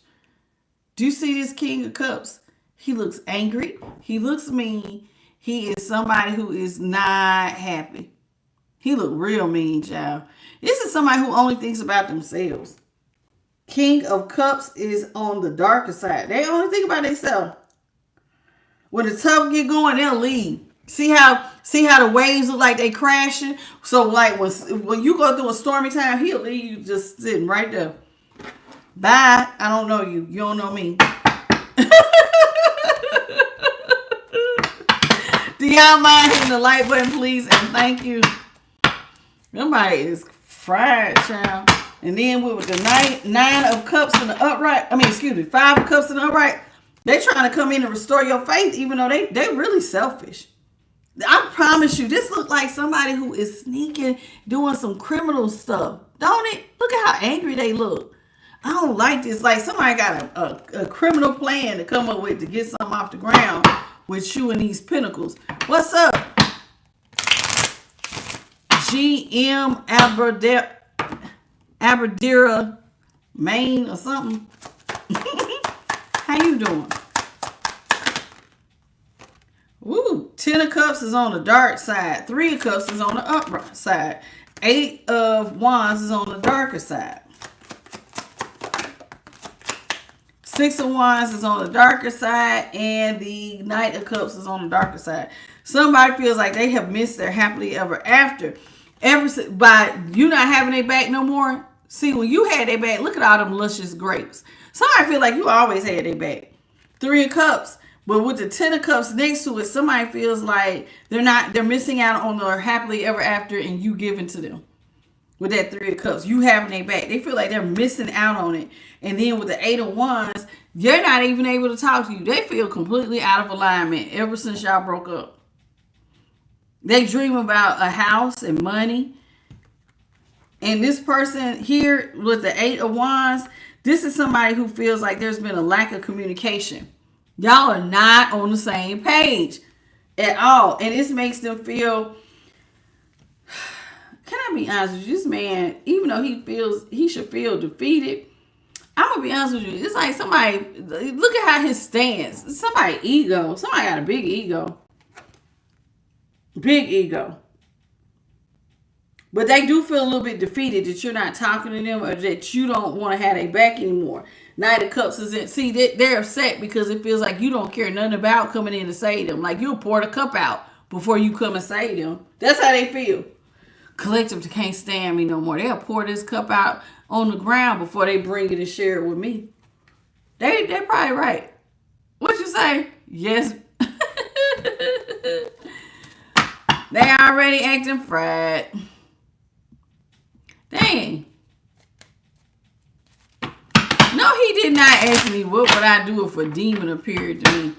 Speaker 1: Do you see this King of Cups? He looks angry. He looks mean. He is somebody who is not happy. He look real mean, child. This is somebody who only thinks about themselves. King of Cups is on the darker side. They only think about themselves. When the tough get going, they'll leave. See how the waves look like they crashing? So like when you go through a stormy time, he'll leave you just sitting right there. Bye. I don't know you. You don't know me. Do y'all mind hitting the like button, please? And thank you. Somebody is fried, child. And then with the 9 of cups in the upright, 5 of cups in the upright, they trying to come in and restore your faith, even though they really selfish. I promise you, this look like somebody who is sneaking, doing some criminal stuff. Don't it? Look at how angry they look. I don't like this. Like somebody got a criminal plan to come up with to get something off the ground with you and these pentacles. What's up? GM Aberdera, Maine or something. How you doing? Woo, 10 of Cups is on the dark side. 3 of Cups is on the upright side. 8 of Wands is on the darker side. 6 of Wands is on the darker side. And the Knight of Cups is on the darker side. Somebody feels like they have missed their happily ever after. By you not having their back no more. See, when you had their back, look at all them luscious grapes. Somebody feel like you always had their back. 3 of Cups. But with the Ten of Cups next to it, somebody feels like they're missing out on their happily ever after and you giving to them. With that Three of Cups, you having their back. They feel like they're missing out on it. And then with the Eight of Wands, you're not even able to talk to you. They feel completely out of alignment ever since y'all broke up. They dream about a house and money. And this person here with the Eight of Wands, this is somebody who feels like there's been a lack of communication. Y'all are not on the same page at all. And this makes them feel... Can I be honest with you? This man, even though he should feel defeated, I'm gonna be honest with you. It's like somebody, look at how his stance. Somebody got a big ego. Big ego. But they do feel a little bit defeated that you're not talking to them or that you don't want to have their back anymore. Knight of Cups isn't. See, they're upset because it feels like you don't care nothing about coming in to save them. Like you'll pour the cup out before you come and save them. That's how they feel. Collective can't stand me no more. They'll pour this cup out on the ground before they bring it and share it with me. They're probably right. What you say? Yes. They already acting fried. Dang. No, he did not ask me what would I do if a demon appeared to me.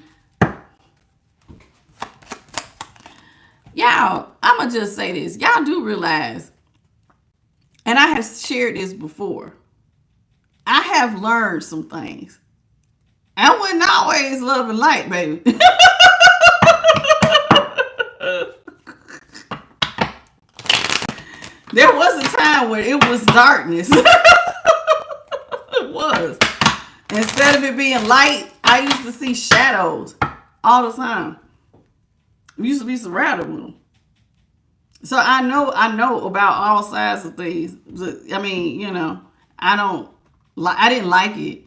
Speaker 1: Y'all, I'm going to just say this. Y'all do realize, and I have shared this before, I have learned some things. I wasn't always love and light, baby. There was a time where it was darkness. It was. Instead of it being light, I used to see shadows all the time. We used to be surrounded with them. So I know about all sides of things. I mean, I didn't like it.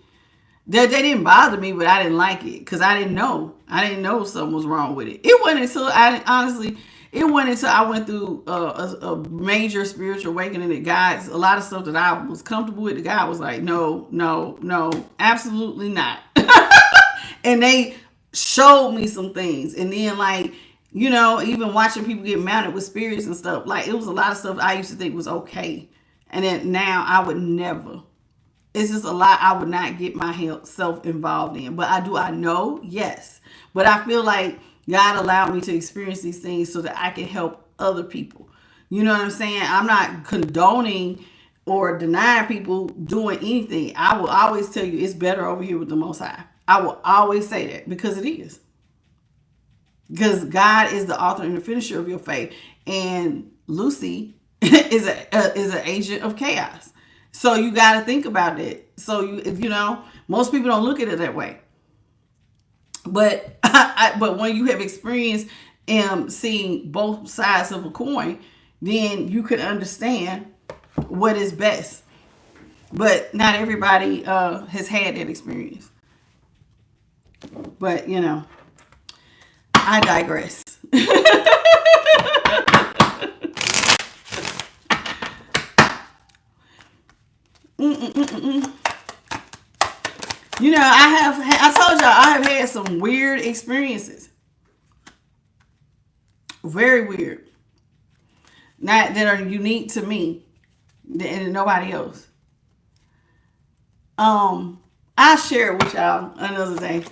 Speaker 1: They didn't bother me, but I didn't like it because I didn't know. I didn't know something was wrong with it. It wasn't until I went through a major spiritual awakening that God, a lot of stuff that I was comfortable with, the God was like, no, absolutely not. And they showed me some things. And then even watching people get mounted with spirits and stuff, like it was a lot of stuff I used to think was okay. And then now I would never. It's just a lot I would not get myself involved in. But I know? Yes. But I feel like God allowed me to experience these things so that I can help other people. You know what I'm saying? I'm not condoning or denying people doing anything. I will always tell you it's better over here with the Most High. I will always say that because it is. Because God is the author and the finisher of your faith. And Lucy is an agent of chaos. So you got to think about it. So, most people don't look at it that way. But but when you have experienced seeing both sides of a coin, then you can understand what is best. But not everybody has had that experience. But, I digress. I told y'all I have had some weird experiences. Very weird. Not that are unique to me and nobody else. I'll share it with y'all another day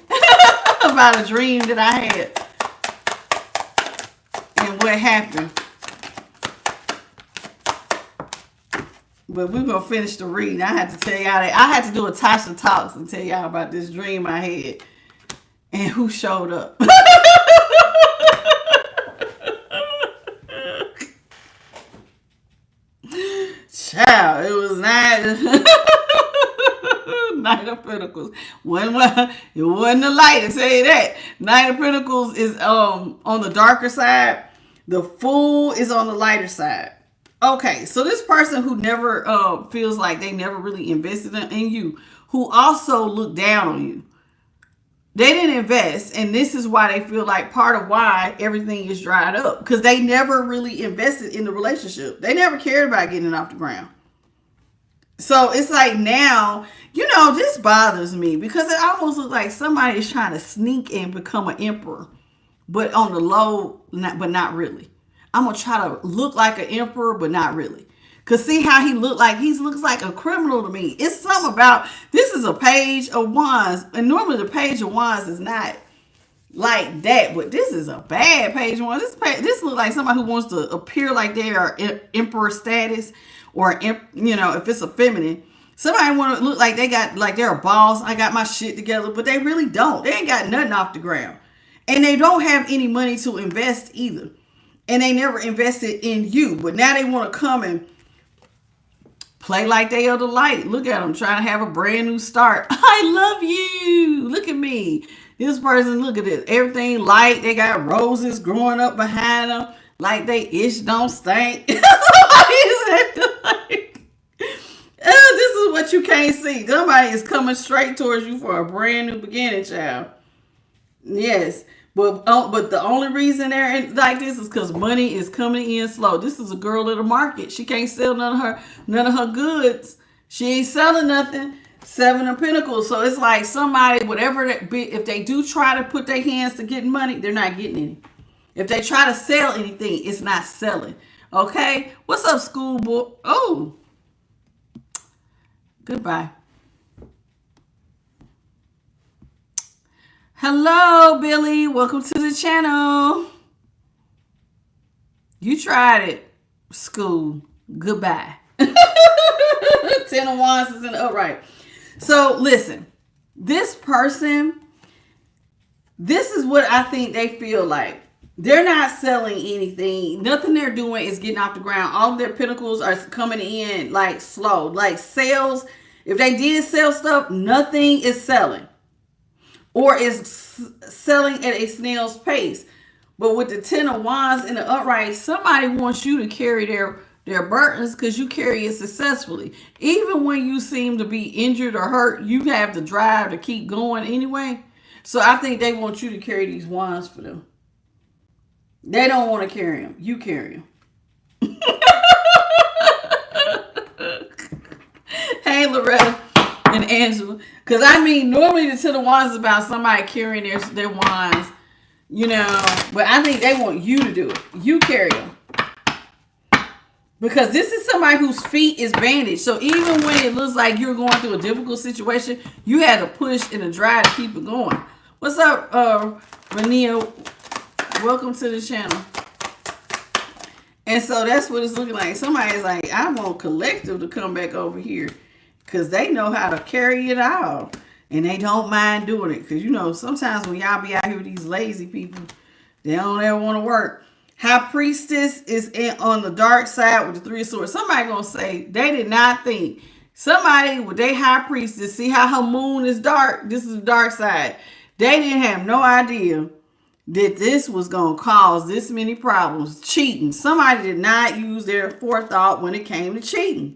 Speaker 1: about a dream that I had and what happened. But we're going to finish the reading. I had to tell y'all that. I had to do a Tasha Talks and tell y'all about this dream I had and who showed up. Child, it was not Knight of Pentacles. It wasn't the light, I tell you that. Knight of Pentacles is on the darker side. The Fool is on the lighter side. Okay, so this person who never feels like they never really invested in you, who also looked down on you. They didn't invest, and this is why they feel like part of why everything is dried up, because they never really invested in the relationship. They never cared about getting it off the ground. So it's like now, this bothers me because it almost looks like somebody is trying to sneak and become an emperor, but on the low, but not really. I'm going to try to look like an emperor, but not really. Because see how he looks like a criminal to me. It's something about, this is a page of wands. And normally the page of wands is not like that, but this is a bad page of wands. This looks like somebody who wants to appear like they are emperor status, or if it's a feminine. Somebody want to look like they're a boss. I got my shit together, but they really don't. They ain't got nothing off the ground. And they don't have any money to invest either. And they never invested in you. But now they want to come and play like they are the light. Look at them trying to have a brand new start. I love you. Look at me. This person, look at this. Everything light. They got roses growing up behind them. Like they itch don't stink. This is what you can't see. Somebody is coming straight towards you for a brand new beginning, child. Yes. But the only reason they're like this is because money is coming in slow. This is a girl of the market. She can't sell none of her goods. She ain't selling nothing. 7 of Pentacles. So it's like somebody, whatever that be, if they do try to put their hands to getting money, they're not getting any. If they try to sell anything, it's not selling. Okay? What's up, schoolboy? Oh. Goodbye. Hello, Billy. Welcome to the channel. You tried it. School. Goodbye. 10 of Wands is in the upright. So, listen. This person, this is what I think they feel like. They're not selling anything. Nothing they're doing is getting off the ground. All of their pentacles are coming in like slow. Like sales. If they did sell stuff, nothing is selling. Or is selling at a snail's pace. But with the 10 of Wands in the upright, somebody wants you to carry their burdens because you carry it successfully. Even when you seem to be injured or hurt, you have the drive to keep going anyway. So I think they want you to carry these wands for them. They don't want to carry them. You carry them. Hey, Loretta and Angela. Because I mean, normally the 10 of Wands is about somebody carrying their wands, but I think they want you to do it. You carry them. Because this is somebody whose feet is bandaged. So even when it looks like you're going through a difficult situation, you had to push and a drive to keep it going. What's up, Rania? Welcome to the channel. And so that's what it's looking like. Somebody's like, I want collective to come back over here. Because they know how to carry it out. And they don't mind doing it. Because, sometimes when y'all be out here with these lazy people, they don't ever want to work. High Priestess is on the dark side with the 3 of Swords. Somebody going to say they did not think. Somebody with their High Priestess, see how her moon is dark? This is the dark side. They didn't have no idea that this was going to cause this many problems. Cheating. Somebody did not use their forethought when it came to cheating.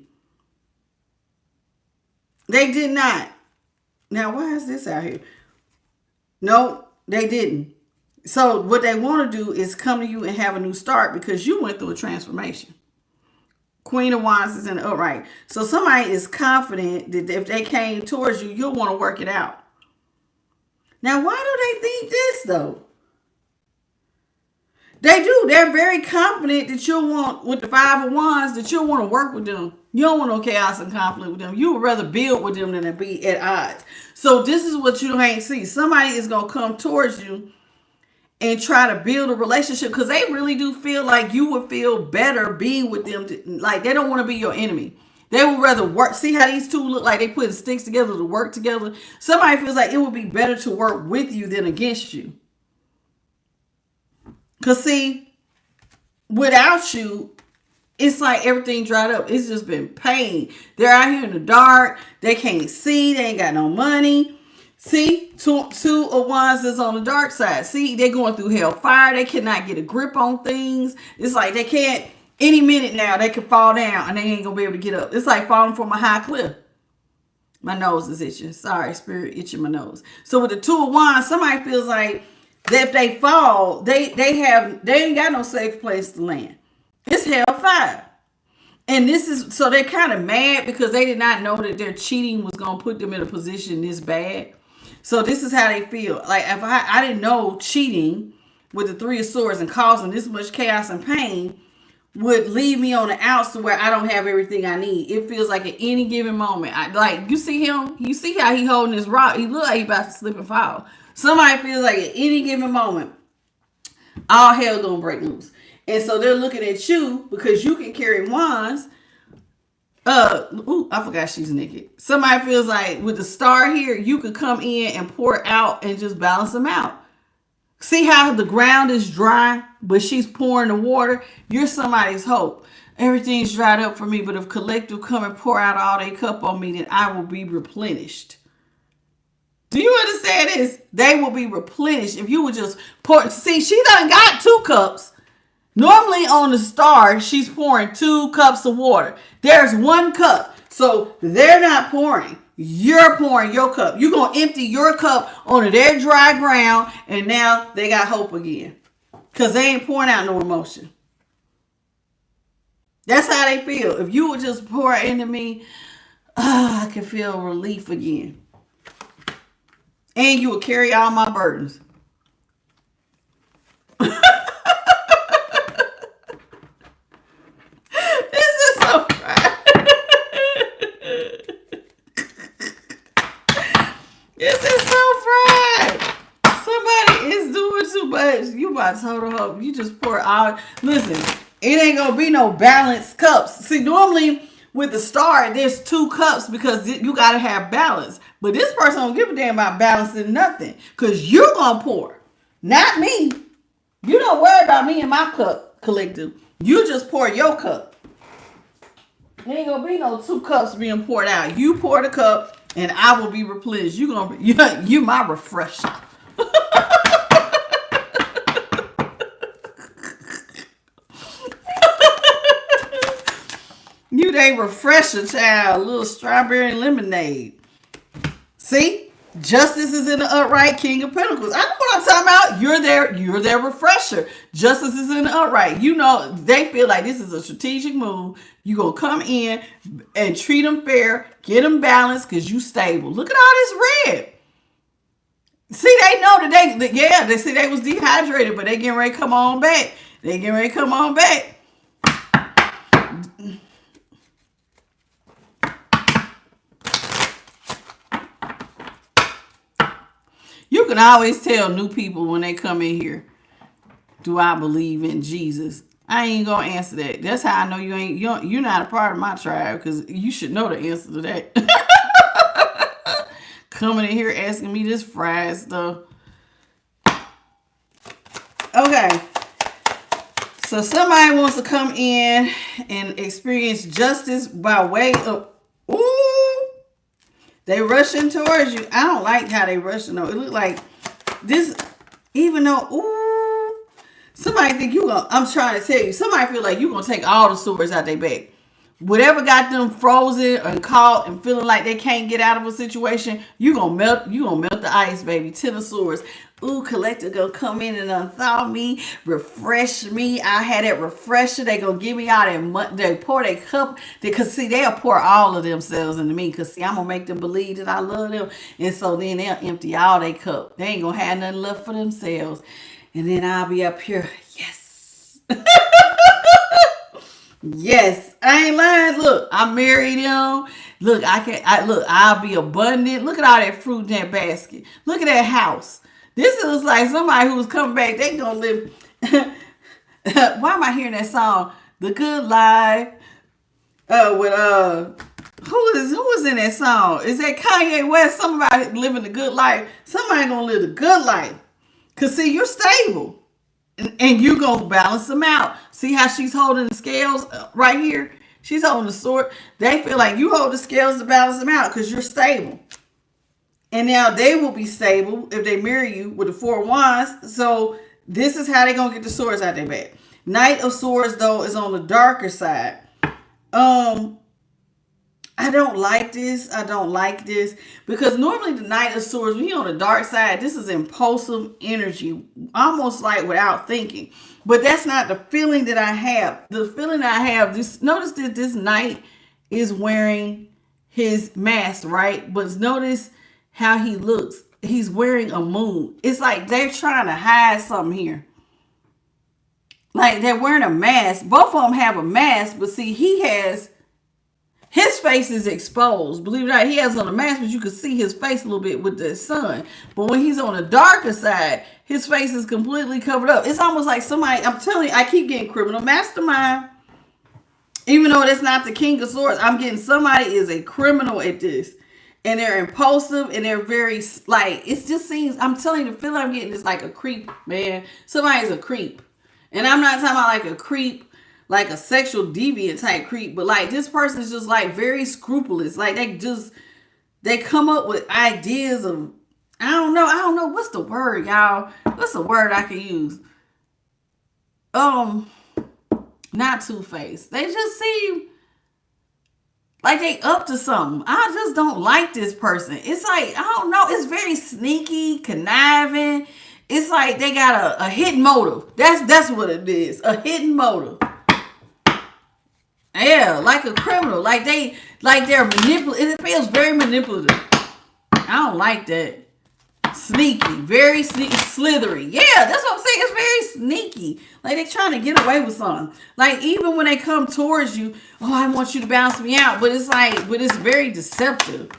Speaker 1: They did not. Now, why is this out here? No, they didn't. So what they want to do is come to you and have a new start because you went through a transformation. Queen of Wands is in the upright. So somebody is confident that if they came towards you, you'll want to work it out. Now, why do they think this, though? They do. They're very confident that you'll want, with the 5 of Wands, that you'll want to work with them. You don't want no chaos and conflict with them. You would rather build with them than to be at odds. So this is what you ain't see. Somebody is going to come towards you and try to build a relationship because they really do feel like you would feel better being with them. Like they don't want to be your enemy. They would rather work. See how these two look like they putting sticks together to work together? Somebody feels like it would be better to work with you than against you. Because see, without you, it's like everything dried up. It's just been pain. They're out here in the dark. They can't see. They ain't got no money. See, two of Wands is on the dark side. See, they're going through hellfire. They cannot get a grip on things. It's like they can't, any minute now, they can fall down and they ain't going to be able to get up. It's like falling from a high cliff. My nose is itching. Sorry, spirit itching my nose. So with the 2 of Wands, somebody feels like that if they fall, they ain't got no safe place to land. It's hellfire. And this is, so they're kind of mad because they did not know that their cheating was going to put them in a position this bad. So this is how they feel. Like, if I didn't know cheating with the Three of Swords and causing this much chaos and pain would leave me on the outs to where I don't have everything I need. It feels like at any given moment, like, you see him, you see how he holding his rock. He look like he about to slip and fall. Somebody feels like at any given moment, all hell gonna break loose. And so they're looking at you because you can carry wands. I forgot she's naked. Somebody feels like with the star here, you could come in and pour out and just balance them out. See how the ground is dry, but she's pouring the water? You're somebody's hope. Everything's dried up for me, but if collective come and pour out all their cup on me, then I will be replenished. Do you understand this? They will be replenished if you would just pour. See, she done got 2 cups. Normally on the star, she's pouring 2 cups of water. There's 1 cup. So they're not pouring. You're pouring your cup. You're going to empty your cup onto their dry ground, and now they got hope again. Because they ain't pouring out no emotion. That's how they feel. If you would just pour into me, I can feel relief again. And you will carry all my burdens. This is so fried. Somebody is doing too much. You about to hold up. You just pour out. Listen, it ain't going to be no balanced cups. See, normally with the star, there's 2 cups because you got to have balance. But this person don't give a damn about balancing nothing because you're going to pour. Not me. You don't worry about me and my cup, collective. You just pour your cup. There ain't going to be no 2 cups being poured out. You pour the cup. And I will be replenished. You my refresher. You they refresher, child. A little strawberry lemonade. See? Justice is in the upright, King of Pentacles. I know what I'm talking about. You're their refresher. Justice is in the upright. You know, they feel like this is a strategic move. You gonna come in and treat them fair, get them balanced, because you stable. Look at all this red. See, they know that they see they was dehydrated, but they getting ready to come on back. They getting ready to come on back. You can always tell new people when they come in here, do I believe in Jesus? I ain't gonna answer that. That's how I know you're not a part of my tribe, because you should know the answer to that. Coming in here asking me this fried stuff. Okay. So somebody wants to come in and experience justice by way of, they rushing towards you. I don't like how they rushing though. It look like this, even though, somebody think you gonna, I'm trying to tell you, somebody feel like you gonna take all the swords out their back. Whatever got them frozen and caught and feeling like they can't get out of a situation, you gonna melt the ice, baby. 10 of Swords. Collector gonna come in and unthaw me, refresh me. I had that refresher. They gonna give me all that. They pour their cup. Because see, they'll pour all of themselves into me. Because see, I'm gonna make them believe that I love them. And so then they'll empty all their cup. They ain't gonna have nothing left for themselves. And then I'll be up here. Yes. Yes, I ain't lying. Look, I married him. Look, I'll be abundant. Look at all that fruit in that basket. Look at that house. This is like somebody who's coming back. They gonna live. Why am I hearing that song? The Good Life. Who is in that song? Is that Kanye West? Somebody living the good life. Somebody gonna live the good life. Cause see, you're stable. And you gonna balance them out. See how she's holding the scales right here? She's holding the sword. They feel like you hold the scales to balance them out because you're stable. And now they will be stable if they marry you with the 4 of Wands. So this is how they gonna get the swords out their back. Knight of Swords, though, is on the darker side. I don't like this. I don't like this. Because normally the Knight of Swords, when you're on the dark side, this is impulsive energy, almost like without thinking. But that's not the feeling that I have. The feeling I have, notice that this Knight is wearing his mask, right? But notice how he looks. He's wearing a moon. It's like they're trying to hide something here. Like they're wearing a mask. Both of them have a mask, but see, his face is exposed. Believe it or not, he has on a mask, but you can see his face a little bit with the sun. But when he's on the darker side, his face is completely covered up. It's almost like somebody, I'm telling you, I keep getting criminal mastermind. Even though that's not the King of Swords, I'm getting somebody is a criminal at this. And they're impulsive and they're very, like, it just seems, I'm telling you, the feeling I'm getting is like a creep, man. Somebody's a creep. And I'm not talking about like a creep, like a sexual deviant type creep, but like this person is just like very scrupulous. Like they come up with ideas of, I don't know. What's the word, y'all? What's the word I can use? Not two-faced. They just seem like they up to something. I just don't like this person. It's like, I don't know. It's very sneaky, conniving. It's like they got a hidden motive. That's what it is. A hidden motive. Yeah, like a criminal. Like they're manipulative. It feels very manipulative. I don't like that. Sneaky. Very sneaky. Slithery. Yeah, that's what I'm saying. It's very sneaky. Like they're trying to get away with something. Like even when they come towards you, oh, I want you to bounce me out. But it's very deceptive.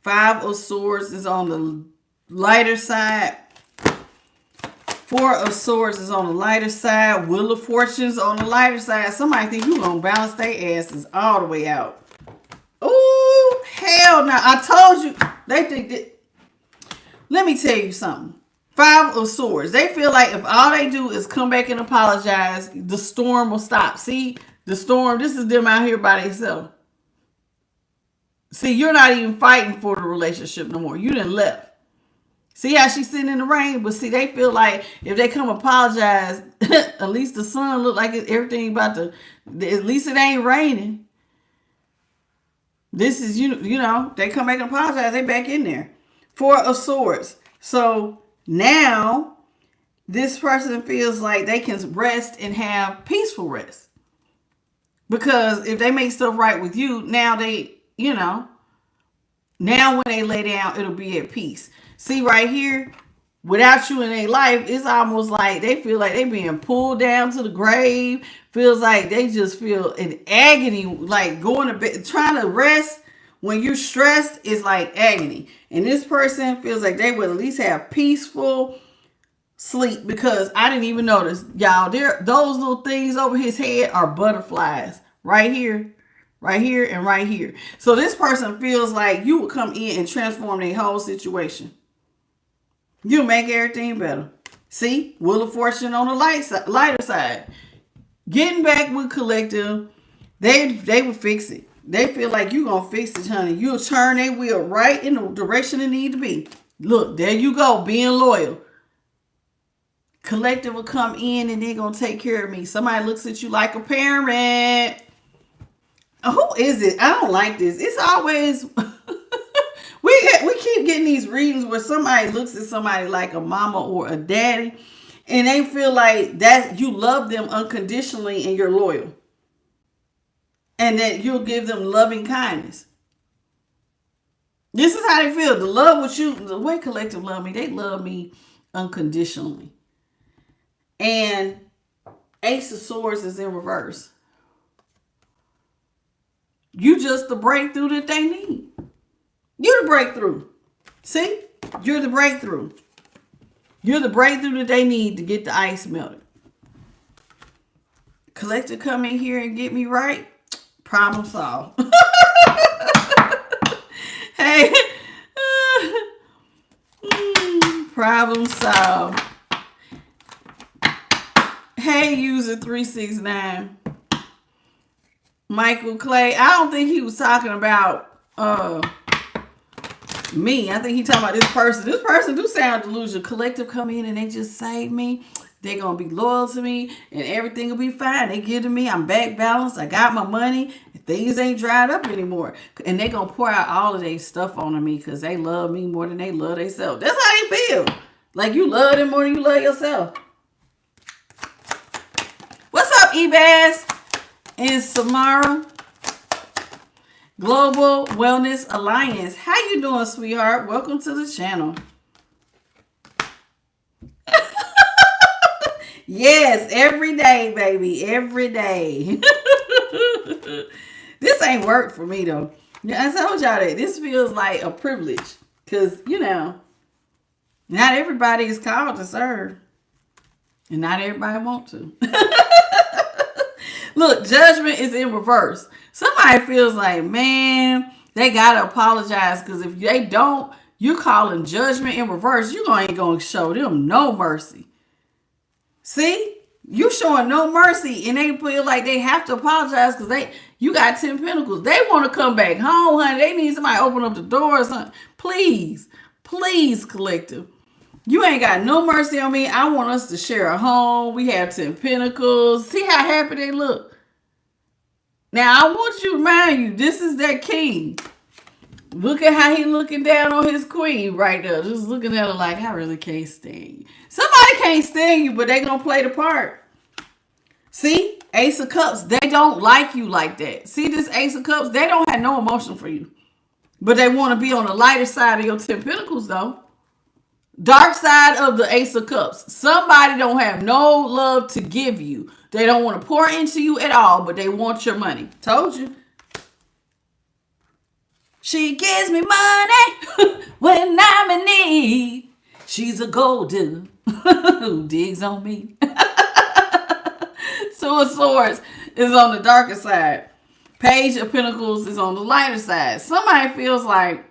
Speaker 1: Five of Swords is on the lighter side. Four of Swords is on the lighter side. Wheel of Fortune's on the lighter side. Somebody think you're going to balance their asses all the way out. Ooh, hell no. I told you. They think that. Let me tell you something. Five of Swords. They feel like if all they do is come back and apologize, the storm will stop. See, the storm, this is them out here by themselves. See, you're not even fighting for the relationship no more. You done left. See how she's sitting in the rain? But see, they feel like if they come apologize, at least the sun look like everything about to, at least it ain't raining. This is, you know, they come back and apologize, they back in there. Four of Swords. So now this person feels like they can rest and have peaceful rest. Because if they make stuff right with you, now they, you know, now when they lay down, it'll be at peace. See right here, without you in their life, it's almost like they feel like they're being pulled down to the grave. Feels like they just feel in agony, like going to bed, trying to rest when you're stressed is like agony. And this person feels like they would at least have peaceful sleep because I didn't even notice, y'all, those little things over his head are butterflies right here. Right here and right here. So this person feels like you would come in and transform their whole situation. You'll make everything better. See? Wheel of Fortune on the lighter side. Getting back with collective. They will fix it. They feel like you're going to fix it, honey. You'll turn their wheel right in the direction it need to be. Look, there you go. Being loyal. Collective will come in and they're going to take care of me. Somebody looks at you like a parent. Who is it? I don't like this. It's always we keep getting these readings where somebody looks at somebody like a mama or a daddy, and they feel like that you love them unconditionally and you're loyal, and that you'll give them loving kindness. This is how they feel. The love with you, the way collective love me, they love me unconditionally. And Ace of Swords is in reverse. You just the breakthrough that they need. You're the breakthrough. See? You're the breakthrough. You're the breakthrough that they need to get the ice melted. Collector come in here and get me right. Problem solved. Hey. Problem solved. Hey, user 369. Michael Clay. I don't think he was talking about me. I think he talking about this person. This person do sound delusional. Collective come in and they just save me. They're going to be loyal to me and everything will be fine. They give to me. I'm back balanced. I got my money. Things ain't dried up anymore. And they're going to pour out all of their stuff on me because they love me more than they love themselves. That's how they feel. Like you love them more than you love yourself. What's up, Ebaz and Samara? Global Wellness Alliance. How you doing, sweetheart? Welcome to the channel. Yes, every day, baby. Every day. This ain't work for me, though. I told y'all that. This feels like a privilege. Because, you know, not everybody is called to serve. And not everybody want to. Look, judgment is in reverse. Somebody feels like, man, they got to apologize. Because if they don't, you calling judgment in reverse. You ain't going to show them no mercy. See, you showing no mercy, and they feel like they have to apologize because you got 10 Pentacles. They want to come back home, honey. They need somebody to open up the door or something. Please, please, collective. You ain't got no mercy on me. I want us to share a home. We have 10 Pentacles. See how happy they look. Now, I want you to remind you, this is their king. Look at how he looking down on his queen right there. Just looking at her like, I really can't stand you. Somebody can't stand you, but they gonna play the part. See? Ace of Cups, they don't like you like that. See this Ace of Cups? They don't have no emotion for you. But they want to be on the lighter side of your 10 Pentacles, though. Dark side of the Ace of Cups. Somebody don't have no love to give you. They don't want to pour into you at all, but they want your money. Told you. She gives me money when I'm in need. She's a gold digger who digs on me. Two of Swords is on the darker side. Page of Pentacles is on the lighter side. Somebody feels like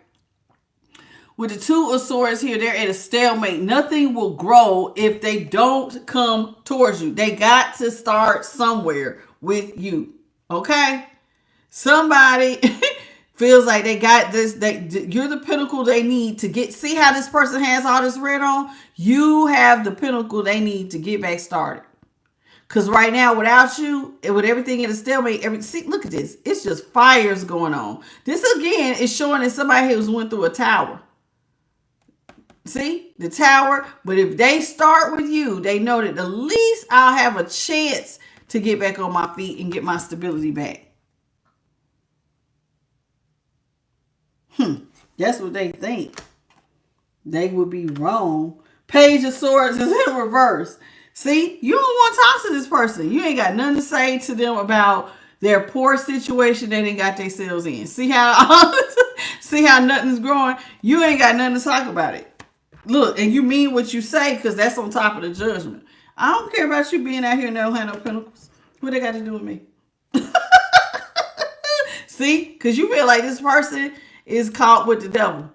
Speaker 1: with the Two of Swords here, they're at a stalemate. Nothing will grow if they don't come towards you. They got to start somewhere with you. Okay? Somebody feels like they got this. You're the pinnacle they need to get. See how this person has all this red on? You have the pinnacle they need to get back started. Because right now, without you, and with everything in a stalemate, see, look at this. It's just fires going on. This, again, is showing that somebody who's went through a tower. See? The tower. But if they start with you, they know that the least I'll have a chance to get back on my feet and get my stability back. That's what they think. They would be wrong. Page of Swords is in reverse. See, you don't want to talk to this person. You ain't got nothing to say to them about their poor situation they done got themselves in. See how nothing's growing? You ain't got nothing to talk about it. Look, and you mean what you say because that's on top of the judgment. I don't care about you being out here and don't have no pentacles. What they got to do with me? See? Because you feel like this person is caught with the devil.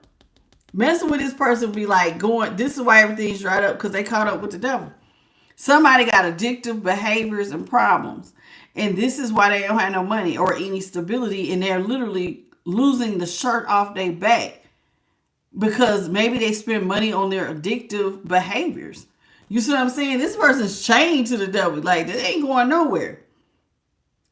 Speaker 1: Messing with this person be like going, this is why everything's dried up, because they caught up with the devil. Somebody got addictive behaviors and problems. And this is why they don't have no money or any stability. And they're literally losing the shirt off their back. Because maybe they spend money on their addictive behaviors. You see what I'm saying? This person's chained to the devil. Like, they ain't going nowhere.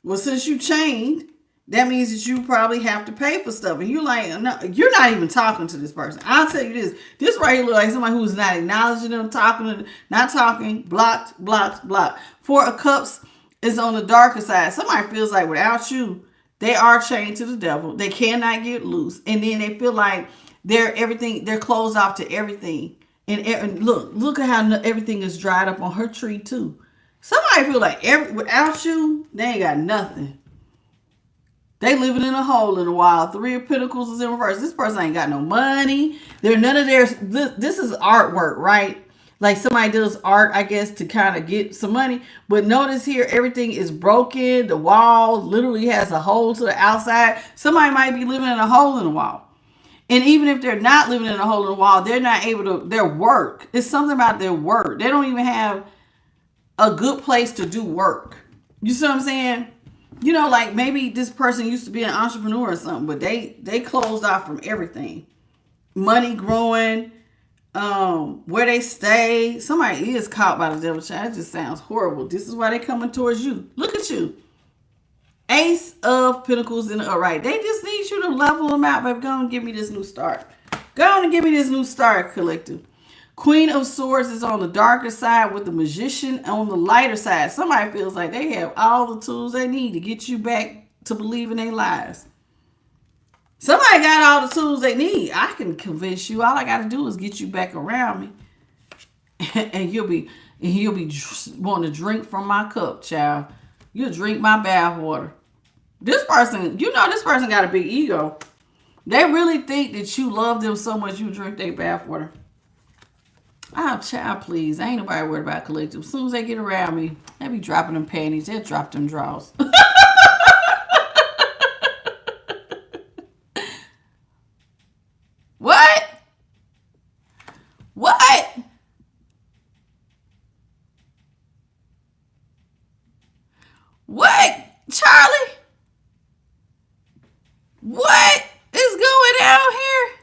Speaker 1: Well, since you chained, that means that you probably have to pay for stuff. And you're like, no, you're not even talking to this person. I'll tell you this. This right here look like somebody who's not acknowledging them, not talking, blocked. Four of Cups is on the darker side. Somebody feels like without you, they are chained to the devil. They cannot get loose. And then they feel like they're closed off to everything. And look at how everything is dried up on her tree too. Somebody feel like without you, they ain't got nothing. They living in a hole in a while. Three of Pentacles is in reverse. This person ain't got no money. They're none of theirs. This is artwork, right? Like somebody does art, I guess, to kind of get some money. But notice here, everything is broken. The wall literally has a hole to the outside. Somebody might be living in a hole in the wall. And even if they're not living in a hole in the wall, they're not able to, their work. It's something about their work. They don't even have a good place to do work. You see what I'm saying? You know, like maybe this person used to be an entrepreneur or something, but they closed off from everything. Money growing, where they stay. Somebody is caught by the devil, child. It just sounds horrible. This is why they're coming towards you. Look at you. Ace of Pentacles in the upright. They just need you to level them out, baby. Go on and give me this new start. Go on and give me this new start, collective. Queen of Swords is on the darker side with the Magician on the lighter side. Somebody feels like they have all the tools they need to get you back to believe in their lies. Somebody got all the tools they need. I can convince you. All I got to do is get you back around me. And you'll be wanting to drink from my cup, child. You'll drink my bath water. This person, this person got a big ego. They really think that you love them so much you drink their bath water. Oh, child, please. Ain't nobody worried about collective. As soon as they get around me, they be dropping them panties. They'll drop them drawers. What? What? What? Charlie? What is going on here?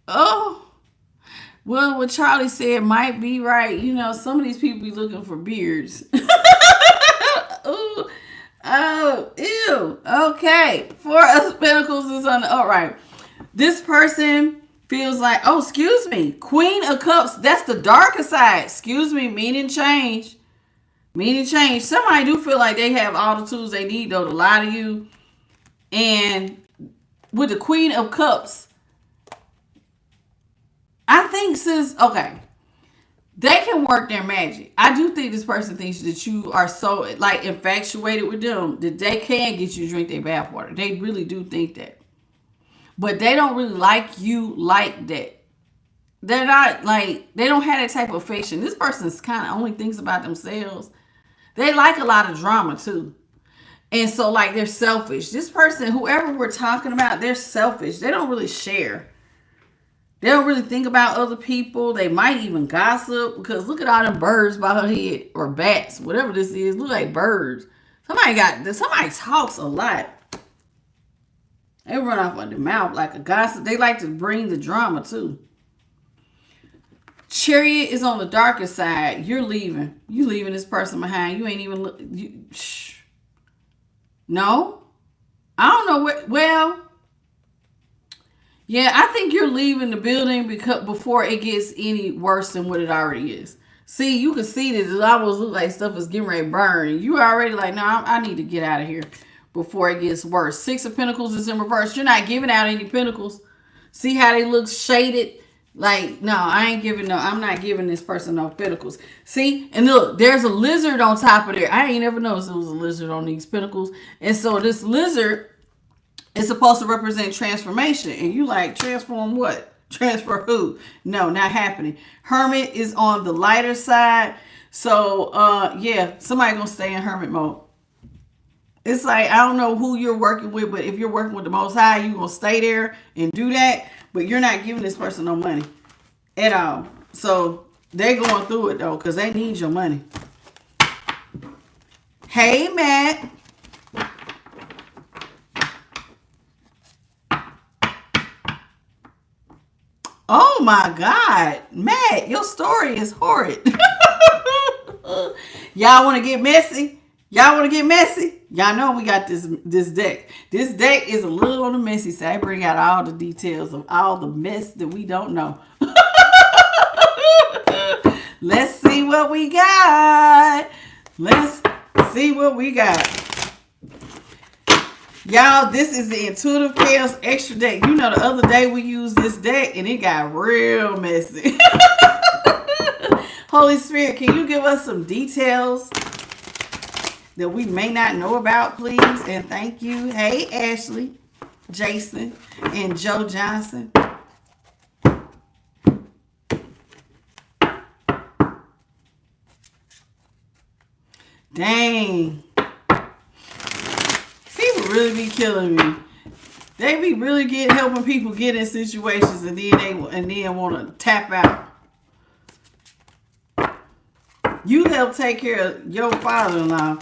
Speaker 1: Oh, well, what Charlie said might be right. Some of these people be looking for beards. Ooh, oh, ew. Okay. Four of Pentacles is on the upright. This person feels like, oh, excuse me. Queen of Cups, that's the darker side. Excuse me, meaning change. Meaning change. Somebody do feel like they have all the tools they need, though, to lie to you. And with the Queen of Cups, I think okay, they can work their magic. I do think this person thinks that you are so infatuated with them that they can get you to drink their bathwater. They really do think that. But they don't really like you like that. They're not they don't have that type of affection. This person's kind of only thinks about themselves. They like a lot of drama too. And so they're selfish. This person, whoever we're talking about, they're selfish. They don't really share. They don't really think about other people. They might even gossip because look at all them birds by her head or bats, whatever this is. Look like birds. Somebody talks a lot. They run off of their mouth like a gossip. They like to bring the drama too. Chariot is on the darker side. You're leaving. You leaving this person behind. You ain't even No. I don't know where. Well. Yeah, I think you're leaving the building before it gets any worse than what it already is. See, you can see that it almost looks like stuff is getting ready to burn. You already no, I need to get out of here before it gets worse. Six of Pentacles is in reverse. You're not giving out any pentacles. See how they look shaded? No, I'm not giving this person no pentacles. See? And look, there's a lizard on top of there. I ain't ever noticed there was a lizard on these pentacles. And so this lizard is supposed to represent transformation. And you transform what? Transfer who? No, not happening. Hermit is on the lighter side. So, yeah, somebody gonna stay in hermit mode. It's I don't know who you're working with, but if you're working with the Most High, you're gonna stay there and do that. But you're not giving this person no money at all. So they're going through it, though, because they need your money. Hey, Matt. Oh, my God. Matt, your story is horrid. Y'all want to get messy? Y'all want to get messy? Y'all know we got this deck. This deck is a little on the messy side. I bring out all the details of all the mess that we don't know. Let's see what we got. Let's see what we got. Y'all, this is the Intuitive Chaos Extra deck. You know, the other day we used this deck and it got real messy. Holy Spirit, can you give us some details that we may not know about, please? And thank you. Hey, Ashley, Jason, and Joe Johnson. Dang. People really be killing me. They be really helping people get in situations and then want to tap out. You help take care of your father-in-law,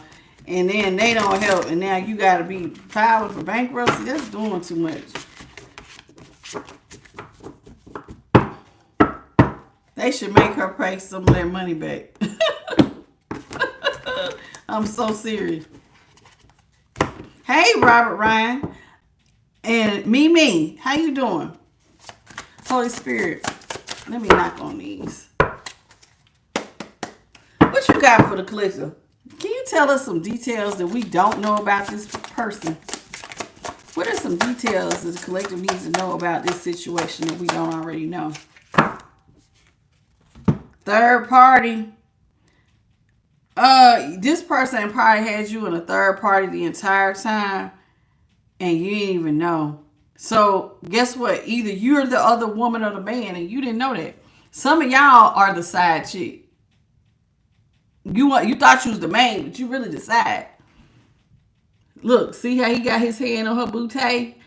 Speaker 1: and then they don't help, and now you got to be filing for bankruptcy. That's doing too much. They should make her pay some of their money back. I'm so serious. Hey, Robert Ryan. And Mimi, how you doing? Holy Spirit, let me knock on these. What you got for the collective? Can you tell us some details that we don't know about this person? What are some details that the collective needs to know about this situation that we don't already know? Third party. This person probably had you in a third party the entire time and you didn't even know. So guess what? Either you're the other woman or the man and you didn't know that. Some of y'all are the side chick. You thought you was the main, but you really the side. Look, see how he got his hand on her booty?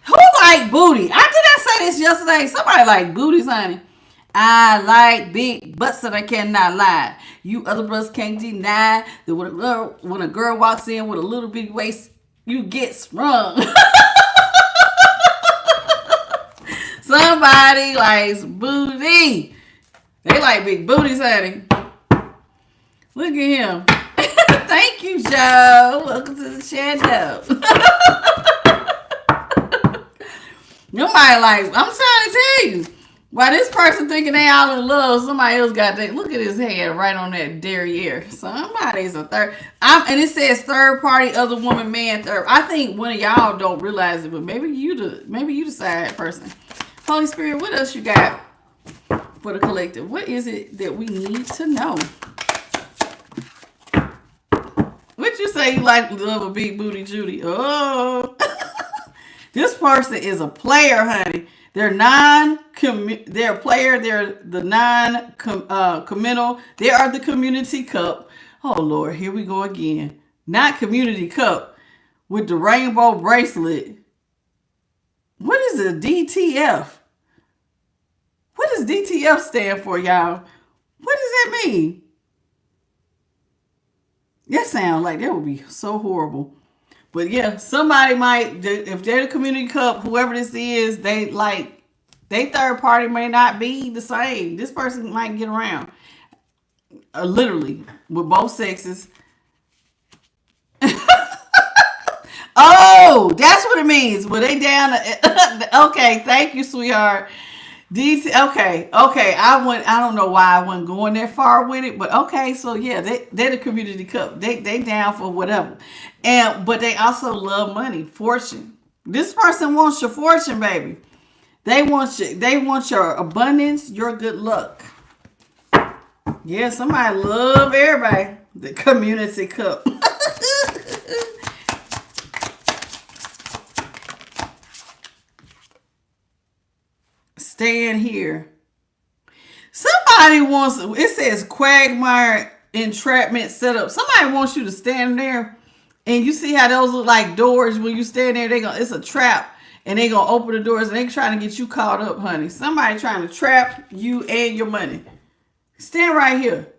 Speaker 1: Who like booty? I say this yesterday. Somebody like booties, honey. I like big butts and I cannot lie. You other brothers can't deny that when a girl walks in with a little bitty waist, you get sprung. Somebody likes booty. They like big booties, honey. Look at him. Thank you, Joe. Welcome to the channel. Nobody like, I'm trying to tell you. Why this person thinking they all in love, somebody else got that. Look at his head right on that derriere. Somebody's a third. And it says third party, other woman, man, third. I think one of y'all don't realize it, but maybe you the side person. Holy Spirit, what else you got for the collective? What is it that we need to know? What you say you like to love a big booty Judy? Oh. This person is a player, honey. They're a player. They're the non-committal. They are the community cup. Oh, Lord, here we go again. Not community cup with the rainbow bracelet. What is a DTF? What does DTF stand for, y'all? What does that mean? That sounds like that would be so horrible. But yeah, somebody might, if they're the community cup, whoever this is, they third party may not be the same. This person might get around. Literally, with both sexes. Oh, that's what it means. Were they down? Okay, thank you, sweetheart. Okay. I don't know why I wasn't going that far with it, but okay. So yeah, they're the community cup. They down for whatever, but they also love money, fortune. This person wants your fortune, baby. They want your abundance, your good luck. Yeah, somebody love everybody. The community cup. Stand here. Somebody wants, it says quagmire entrapment setup. Somebody wants you to stand there and you see how those look like doors. When you stand there, it's a trap and they gonna open the doors and they trying to get you caught up, honey. Somebody trying to trap you and your money. Stand right here.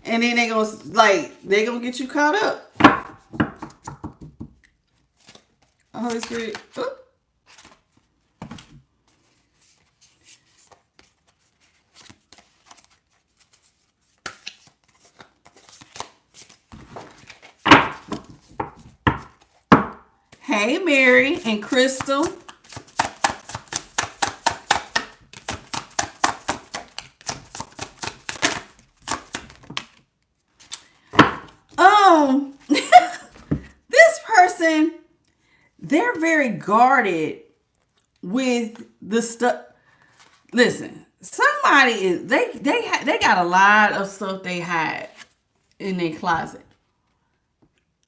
Speaker 1: And then they gonna get you caught up. Holy Spirit. Oop. Hey, Mary and Crystal. This person, they're very guarded with the stuff. Listen, somebody is they got a lot of stuff they hide in their closet.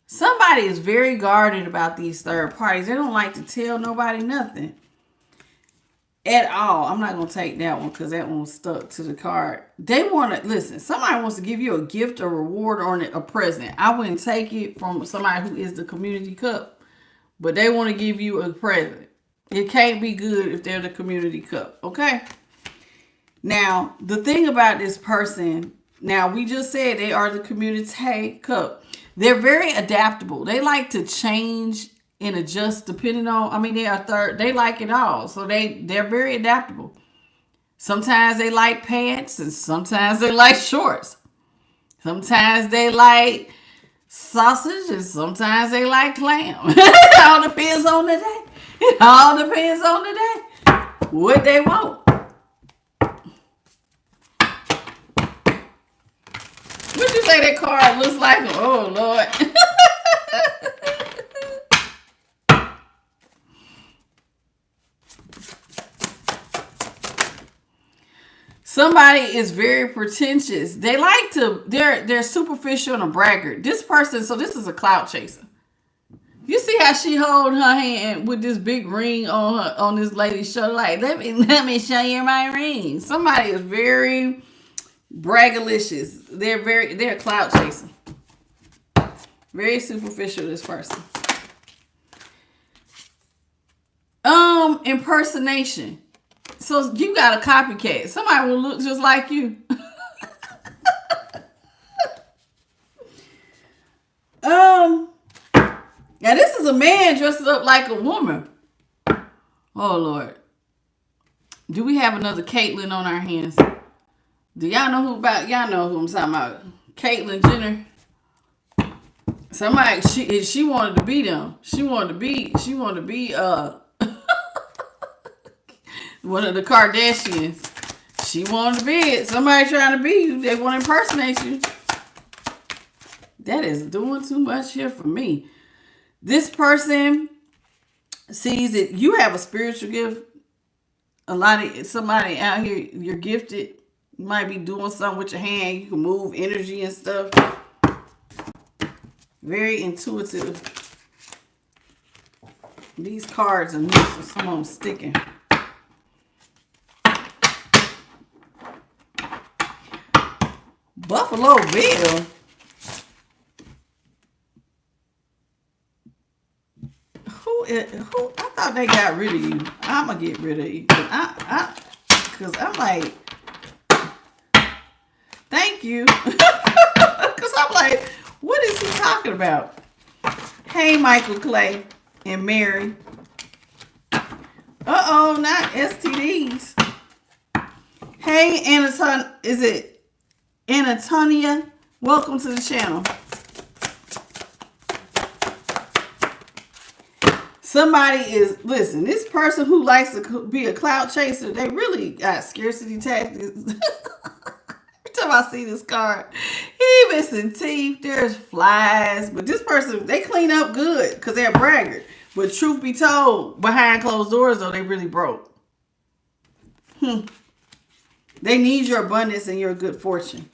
Speaker 1: Somebody is very guarded about these third parties. They don't like to tell nobody nothing at all. I'm not going to take that one because that one was stuck to the card. They want to, listen, somebody wants to give you a gift, a reward, or a present. I wouldn't take it from somebody who is the community cup, but they want to give you a present. It can't be good if they're the community cup, okay? Now, the thing about this person, now we just said they are the community cup. They're very adaptable. They like to change and adjust depending on, they like it all. So they're very adaptable. Sometimes they like pants and sometimes they like shorts. Sometimes they like sausage and sometimes they like clam. It all depends on the day. It all depends on the day. What they want. What you say that card looks like? Oh, Lord. Somebody is very pretentious. They like to, they're superficial and a braggart. This person, so this is a clout chaser. You see how she hold her hand with this big ring on her, on this lady's shoulder? Like, let me show you my ring. Somebody is very braggalicious. They're a clout chaser. Very superficial, this person. Impersonation. So you got a copycat. Somebody will look just like you. Now this is a man dressed up like a woman. Oh Lord. Do we have another Caitlyn on our hands? Do y'all know y'all know who I'm talking about? Caitlyn Jenner. Somebody she wanted to be them. She wanted to be one of the Kardashians. She wanted to be it. Somebody trying to be you. They want to impersonate you. That is doing too much here for me. This person sees that you have a spiritual gift. Somebody out here, you're gifted. You might be doing something with your hand. You can move energy and stuff. Very intuitive. These cards are new, so some of them sticking. Buffalo Bill. Who? I thought they got rid of you. I'm gonna get rid of you. Cause I'm like, thank you. Cause I'm like, what is he talking about? Hey, Michael Clay and Mary. Uh-oh, not STDs. Hey, is it Anatonia? Welcome to the channel. Somebody is, listen, this person who likes to be a clout chaser, they really got scarcity tactics. Every time I see this card, he missing teeth, there's flies. But this person, they clean up good because they're a braggart. But truth be told, behind closed doors, though, they really broke. They need your abundance and your good fortune.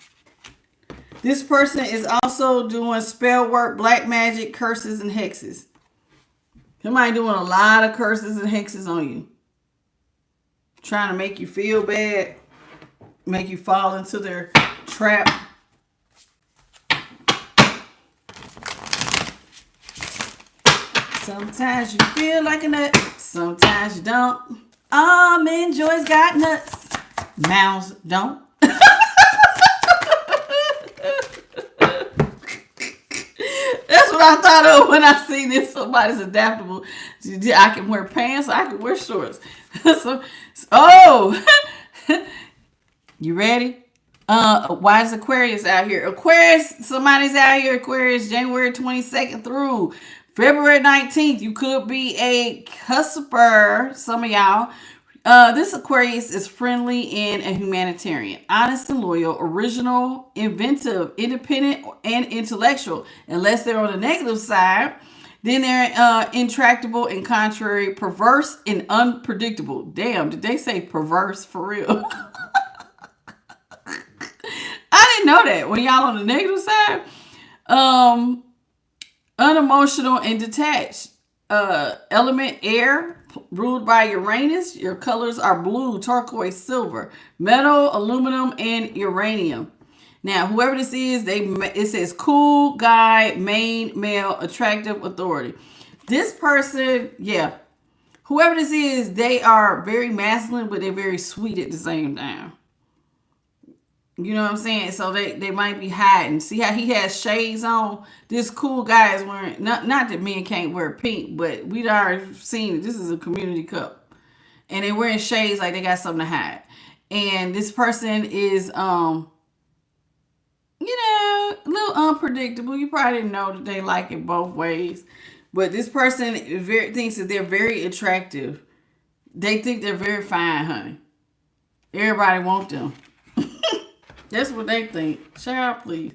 Speaker 1: This person is also doing spell work, black magic, curses, and hexes. Somebody doing a lot of curses and hexes on you. Trying to make you feel bad. Make you fall into their trap. Sometimes you feel like a nut. Sometimes you don't. Almond Joy's got nuts. Mouse don't. That's what I thought of when I see this. Somebody's adaptable. I can wear pants. I can wear shorts. You ready? Why is Aquarius out here? Aquarius, somebody's out here. Aquarius, January 22nd through February 19th. You could be a cusper. Some of y'all. This Aquarius is friendly and a humanitarian, honest and loyal, original, inventive, independent, and intellectual. Unless they're on the negative side, then they're intractable and contrary, perverse and unpredictable. Damn, did they say perverse for real? I didn't know that. When y'all on the negative side, unemotional and detached. Element air, ruled by Uranus. Your colors are blue, turquoise, silver, metal, aluminum, and uranium. Now, whoever this is, it says cool guy, main male, attractive authority. This person, yeah, whoever this is, they are very masculine, but they're very sweet at the same time. You know what I'm saying? So they might be hiding. See how he has shades on? This cool guy is wearing, not that men can't wear pink, but we'd already seen it. This is a community cup. And they're wearing shades like they got something to hide. And this person is, a little unpredictable. You probably didn't know that they like it both ways. But this person thinks that they're very attractive. They think they're very fine, honey. Everybody wants them. That's what they think. Child, please.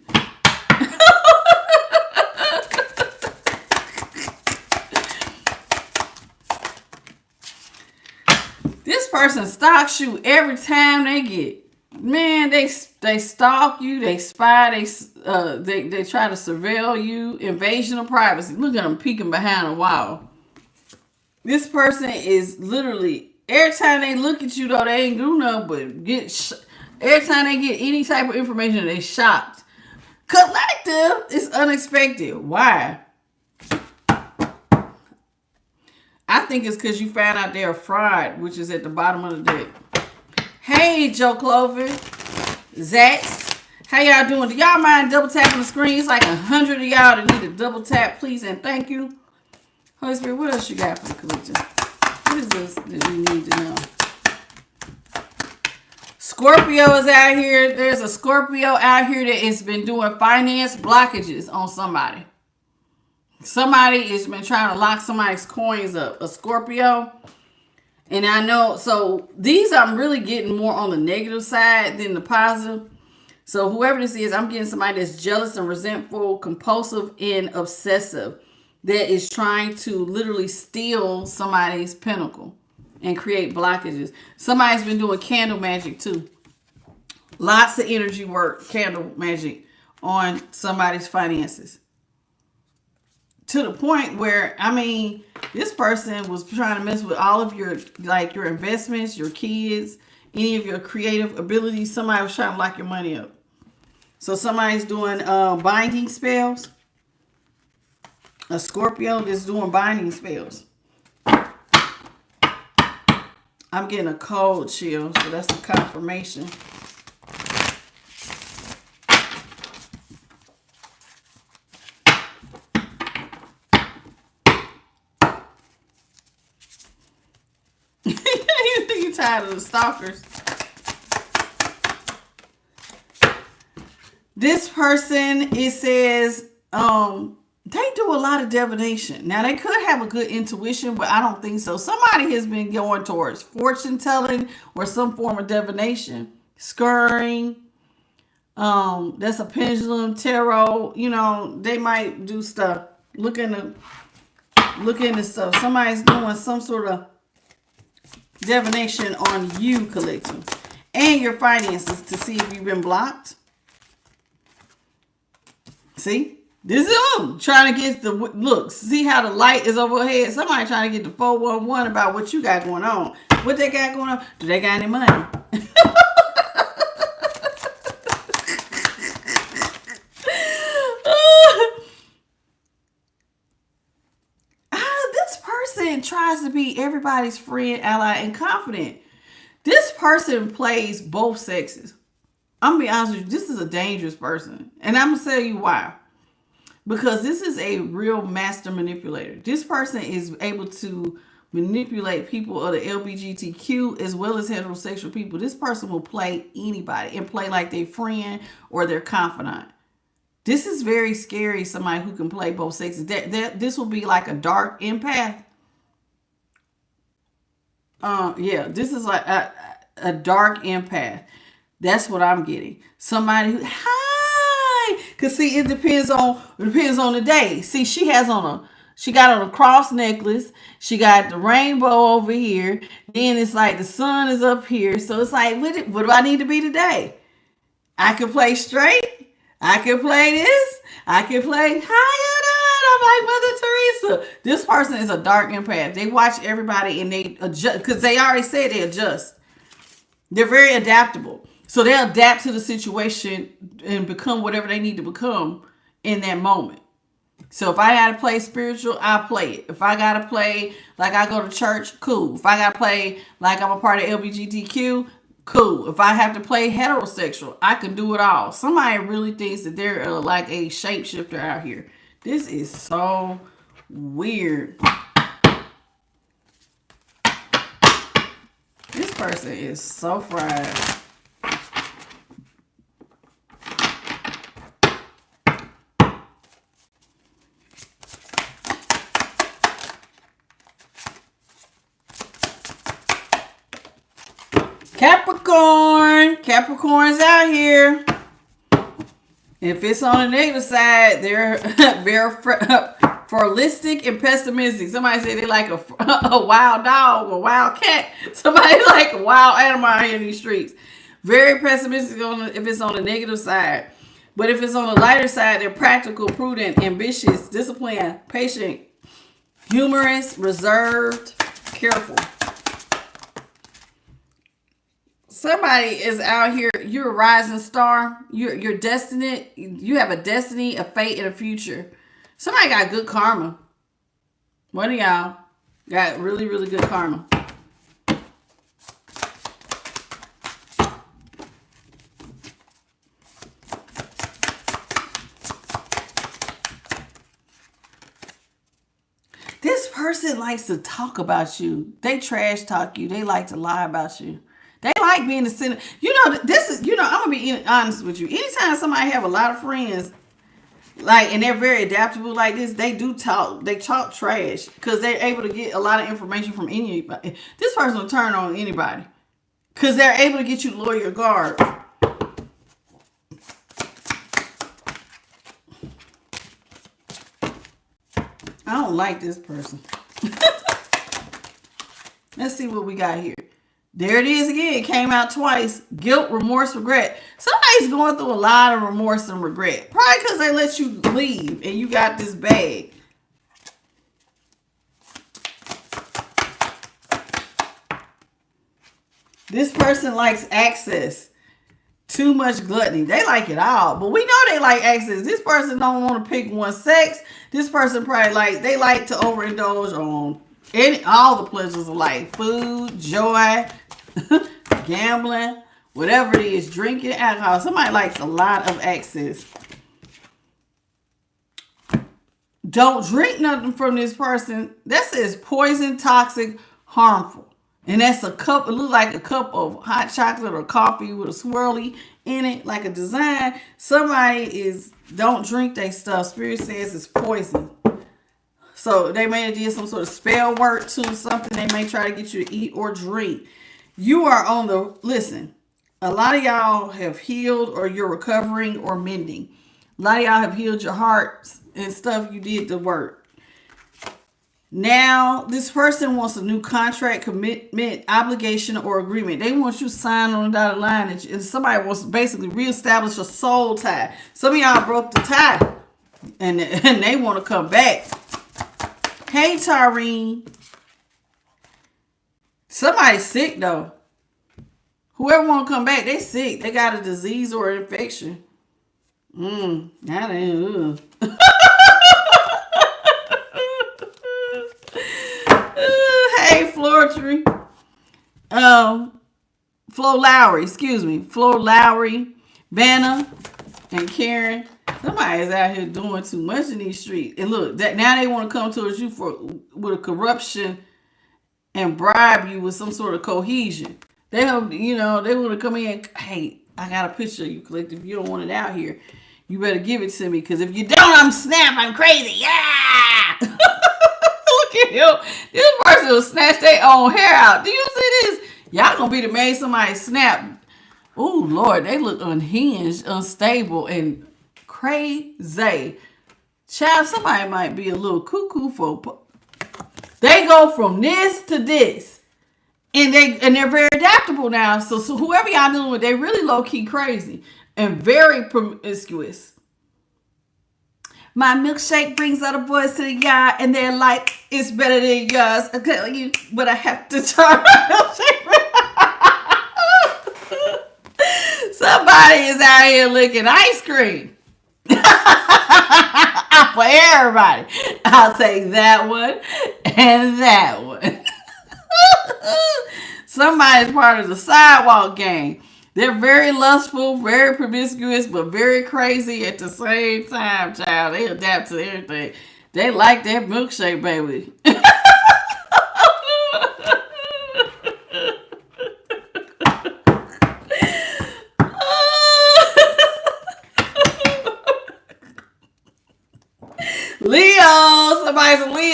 Speaker 1: This person stalks you every time they get. Man, they stalk you, they spy, they try to surveil you. Invasion of privacy. Look at them peeking behind a wall. This person is literally, every time they look at you though, they ain't do nothing but every time they get any type of information, they shocked. Collective is unexpected. Why? I think it's because you found out they're a fraud, which is at the bottom of the deck. Hey, Joe Clover, Zax, how y'all doing? Do y'all mind double tapping the screen? It's like 100 of y'all that need a double tap, please and thank you. Holy Spirit, what else you got for the collective? What is this that we need to know? Scorpio is out here. There's a Scorpio out here that has been doing finance blockages on somebody. Somebody has been trying to lock somebody's coins up. A Scorpio. And I know, so these I'm really getting more on the negative side than the positive. So whoever this is, I'm getting somebody that's jealous and resentful, compulsive, and obsessive that is trying to literally steal somebody's pinnacle and create blockages. Somebody's been doing candle magic too. Lots of energy work, candle magic on somebody's finances. To the point where, I mean, this person was trying to mess with all of your, like your investments, your kids, any of your creative abilities. Somebody was trying to lock your money up. So somebody's doing binding spells. A Scorpio that's doing binding spells. I'm getting a cold chill, so that's a confirmation. You tired of the stalkers. This person, it says, they do a lot of divination. Now, they could have a good intuition, but I don't think so. Somebody has been going towards fortune telling or some form of divination. Scurrying. That's a pendulum, tarot. You know, they might do stuff. Look into stuff. Somebody's doing some sort of divination on you, collective. And your finances to see if you've been blocked. See? This is them trying to get the look. See how the light is overhead? Somebody trying to get the 411 about what you got going on. What they got going on? Do they got any money? This person tries to be everybody's friend, ally, and confidant. This person plays both sexes. I'm going to be honest with you. This is a dangerous person. And I'm going to tell you why. Because this is a real master manipulator. This person is able to manipulate people of the LGBTQ as well as heterosexual people. This person will play anybody and play like their friend or their confidant. This is very scary, somebody who can play both sexes. This will be like a dark empath. Yeah, this is like a dark empath. That's what I'm getting. Somebody who... Cause see, it depends on the day. See, she got on a cross necklace. She got the rainbow over here. Then it's like the sun is up here. So it's like, what do I need to be today? I can play straight. I can play this. I can play I'm like Mother Teresa. This person is a dark empath. They watch everybody and they adjust because they already said they adjust. They're very adaptable. So they'll adapt to the situation and become whatever they need to become in that moment. So if I got to play spiritual, I'll play it. If I got to play like I go to church, cool. If I got to play like I'm a part of LGBTQ, cool. If I have to play heterosexual, I can do it all. Somebody really thinks that they're like a shapeshifter out here. This is so weird. This person is so fried. Capricorn. Capricorn's out here. If it's on the negative side, they're very fatalistic and pessimistic. Somebody say they like a wild dog, a wild cat. Somebody like a wild animal out here in these streets. Very pessimistic if it's on the negative side. But if it's on the lighter side, they're practical, prudent, ambitious, disciplined, patient, humorous, reserved, careful. Somebody is out here. You're a rising star. You're destined. You have a destiny, a fate, and a future. Somebody got good karma. One of y'all got really, really good karma. This person likes to talk about you. They trash talk you. They like to lie about you. They like being the center. This is, I'm going to be honest with you. Anytime somebody have a lot of friends, and they're very adaptable like this, they talk trash because they're able to get a lot of information from anybody. This person will turn on anybody because they're able to get you to lower your guard. I don't like this person. Let's see what we got here. There it is again. It came out twice. Guilt, remorse, regret. Somebody's going through a lot of remorse and regret. Probably because they let you leave and you got this bag. This person likes access. Too much gluttony. They like it all. But we know they like access. This person don't want to pick one sex. This person probably they like to overindulge on all the pleasures of life. Food, joy, gambling, whatever it is, drinking, alcohol. Somebody likes a lot of access. Don't drink nothing from this person. That says poison, toxic, harmful. And that's a cup. It looks like a cup of hot chocolate or coffee with a swirly in it, like a design. Don't drink their stuff. Spirit says it's poison. So they may have did some sort of spell work to something. They may try to get you to eat or drink. You are listen, a lot of y'all have healed or you're recovering or mending. A lot of y'all have healed your hearts and stuff. You did the work. Now, this person wants a new contract, commitment, obligation, or agreement. They want you to sign on the dotted line. And somebody wants to basically reestablish a soul tie. Some of y'all broke the tie. And they want to come back. Hey, Tareen. Somebody's sick, though. Whoever want to come back, they sick. They got a disease or an infection. That ain't Hey, Flortree. Flo Lowry, Flo Lowry, Vanna, and Karen. Somebody is out here doing too much in these streets. And look, now they want to come towards you with a corruption and bribe you with some sort of cohesion. They want to come in. Hey, I got a picture of you, collective. If you don't want it out here, you better give it to me. Because if you don't, I'm crazy. Yeah. Look at him. This person will snatch their own hair out. Do you see this? Y'all gonna be the man somebody snap. Oh Lord, they look unhinged, unstable, and crazy. Child, somebody might be a little cuckoo for. They go from this to this, and they're very adaptable now. So whoever y'all dealing with, they really low key crazy and very promiscuous. My milkshake brings other boys to the yard, and they're like, it's better than yours. I tell you, but I have to try my milkshake. Somebody is out here licking ice cream. For everybody. I'll take that one and that one. Somebody's part of the sidewalk gang. They're very lustful, very promiscuous, but very crazy at the same time, child. They adapt to everything. They like that milkshake, baby.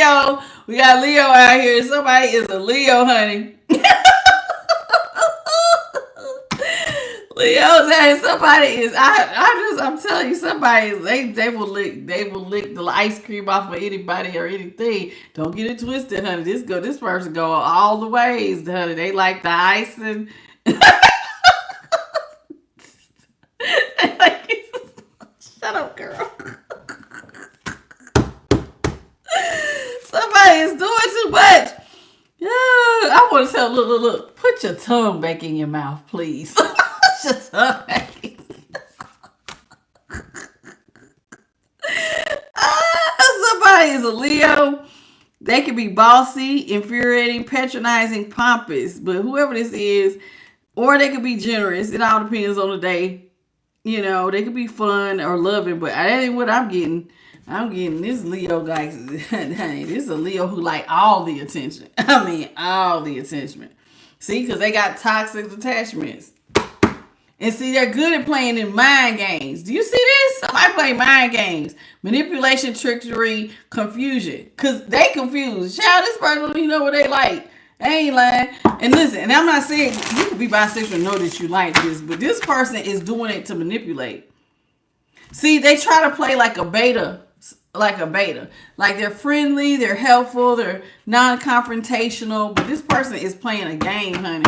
Speaker 1: Leo. We got Leo out here. Somebody is a Leo, honey. Leo's and somebody is I'm telling you, somebody is they will lick the ice cream off of anybody or anything. Don't get it twisted, honey. This person go all the ways, honey. They like the ice and shut up, girl. Somebody is doing too much. Yeah, I want to tell look, put your tongue back in your mouth, please. Somebody is a Leo. They can be bossy, infuriating, patronizing, pompous, but whoever this is, or they could be generous. It all depends on the day. You know, they could be fun or loving, but that ain't what I'm getting. I'm getting this Leo guy. This is a Leo who like all the attention. I mean, all the attention. See, because they got toxic attachments. And see, they're good at playing in mind games. Do you see this? Somebody play mind games. Manipulation, trickery, confusion. Because they confused. Child, this person don't even know what they like. They ain't lying. And listen, and I'm not saying you can be bisexual and know that you like this, but this person is doing it to manipulate. See, they try to play like a beta. Like they're friendly, they're helpful, they're non-confrontational, but this person is playing a game, honey,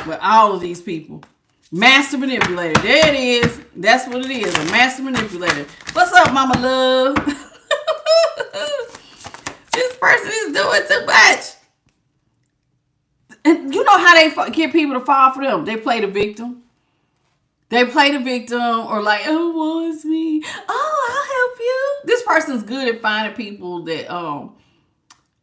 Speaker 1: with all of these people. Master manipulator. There it is. That's what it is. A master manipulator. What's up, mama love? This person is doing too much. And you know how they get people to fall for them? They play the victim. They play the victim or like, oh, it was me. Oh, I'll help you. This person's good at finding people that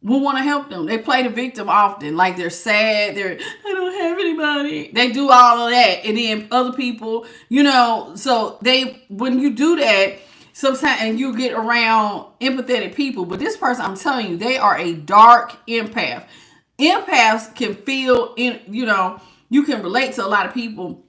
Speaker 1: will want to help them. They play the victim often. Like they're sad. I don't have anybody. They do all of that. And then other people, you know, so when you do that, sometimes, and you get around empathetic people, but this person, I'm telling you, they are a dark empath. Empaths can feel, you can relate to a lot of people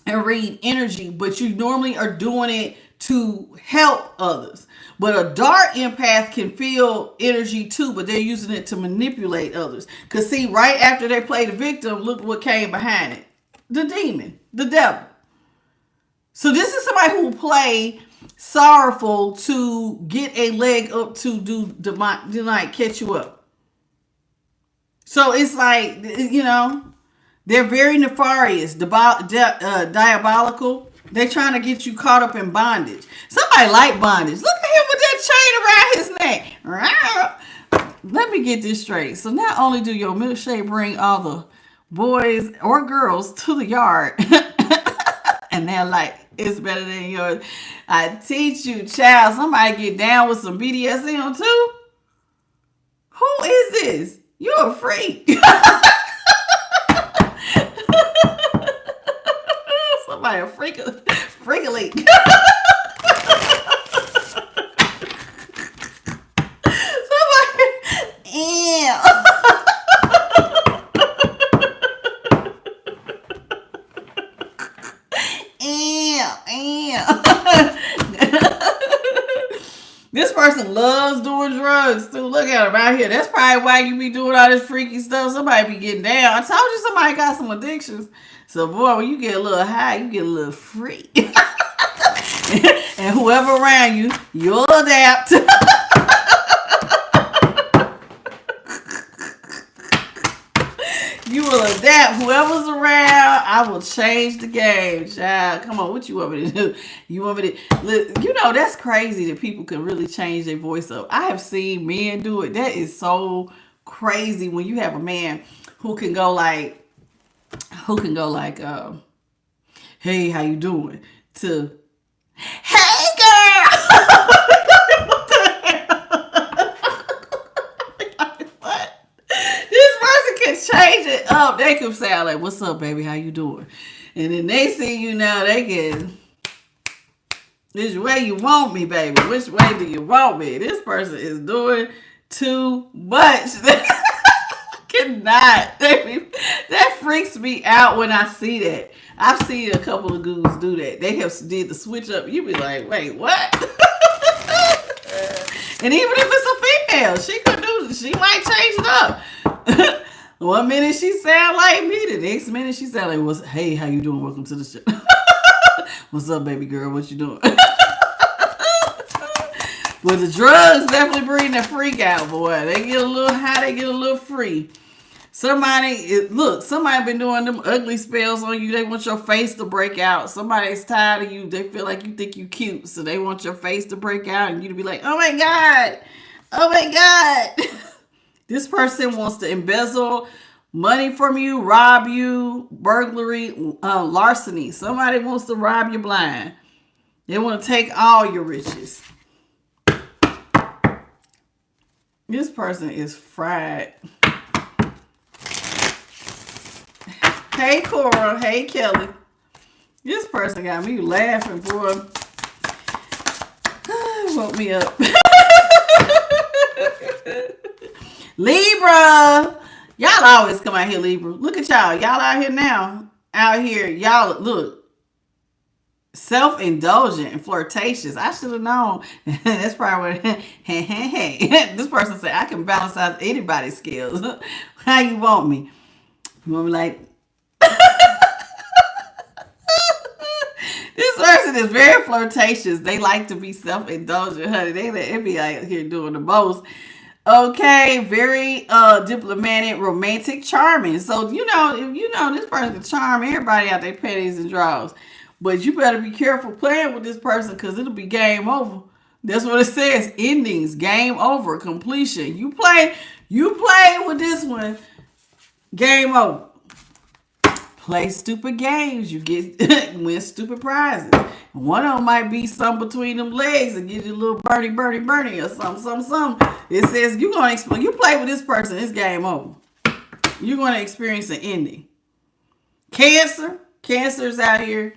Speaker 1: and read energy, but you normally are doing it to help others. But a dark empath can feel energy too, but they're using it to manipulate others. Because see, right after they play the victim, look what came behind it. The demon, the devil. So this is somebody who will play sorrowful to get a leg up to do catch you up. So it's like, they're very nefarious, diabolical. They're trying to get you caught up in bondage. Somebody like bondage. Look at him with that chain around his neck. Let me get this straight. So not only do your milkshake bring all the boys or girls to the yard, and they're like, it's better than yours. I teach you, child. Somebody get down with some BDSM too. Who is this? You're a freak. Somebody a freak-a-leak. Somebody, ew. This person loves doing drugs too. Look at him out here. That's probably why you be doing all this freaky stuff. Somebody be getting down. I told you somebody got some addictions. So boy, when you get a little high, you get a little free. And whoever around you, you'll adapt. You will adapt. Whoever's around, I will change the game, child. Come on, what you want me to do? You want me to... that's crazy that people can really change their voice up. I have seen men do it. That is so crazy when you have a man who can go like, hey, how you doing? To, hey, girl. What? This person can change it up. They can sound like, what's up, baby? How you doing? And then they see you now, they can, this way you want me, baby. Which way do you want me? This person is doing too much. Cannot. That freaks me out when I see that. I've seen a couple of dudes do that. They have did the switch up. You be like, wait, what? And even if it's a female, she could do She might change it up. One minute she sound like me, the next minute she sound like, hey, how you doing? Welcome to the show. What's up, baby girl? What you doing? But the drugs definitely bring the freak out, boy. They get a little high, they get a little free. Somebody been doing them ugly spells on you. They want your face to break out. Somebody's tired of you. They feel like you think you cute, so they want your face to break out and you to be like, oh my God. Oh my God. This person wants to embezzle money from you, rob you, burglary, larceny. Somebody wants to rob you blind. They want to take all your riches. This person is fried. Hey, Cora. Hey, Kelly. This person got me laughing, boy. Woke me up. Libra. Y'all always come out here, Libra. Look at y'all. Y'all out here now. Out here. Y'all, look. Self-indulgent and flirtatious. I should have known. That's probably what. Hey. This person said, I can balance out anybody's skills. How you want me? You want me like... This person is very flirtatious. They like to be self-indulgent, honey. They be out here doing the most. Okay, very diplomatic, romantic, charming. So, this person can charm everybody out their panties and drawers. But you better be careful playing with this person because it'll be game over. That's what it says. Endings, game over, completion. You play with this one, game over. Play stupid games. You win stupid prizes. One of them might be something between them legs and give you a little birdie or something. It says you play with this person, it's game over. You're going to experience an ending. Cancer's out here.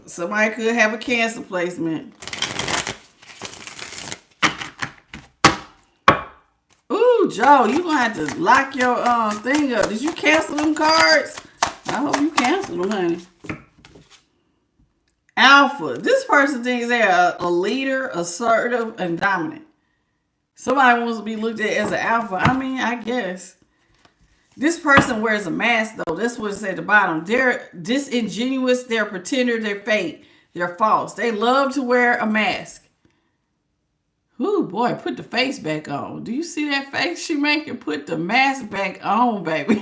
Speaker 1: Somebody could have a Cancer placement. Ooh, Joe, you're going to have to lock your thing up. Did you cancel them cards? I hope you cancel them, honey. Alpha. This person thinks they're a leader, assertive, and dominant. Somebody wants to be looked at as an alpha. I mean, I guess. This person wears a mask, though. That's what it said at the bottom. They're disingenuous. They're a pretender. They're fake. They're false. They love to wear a mask. Ooh, boy, put the face back on. Do you see that face she making? Put the mask back on, baby.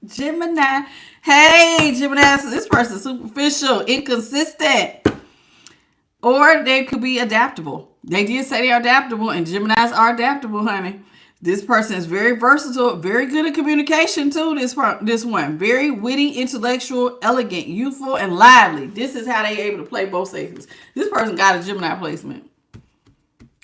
Speaker 1: Gemini. Hey, Gemini. So this person's superficial, inconsistent. Or they could be adaptable. They did say they're adaptable, and Geminis are adaptable, honey. This person is very versatile, very good at communication, too, this one. Very witty, intellectual, elegant, youthful, and lively. This is how they're able to play both sexes. This person got a Gemini placement.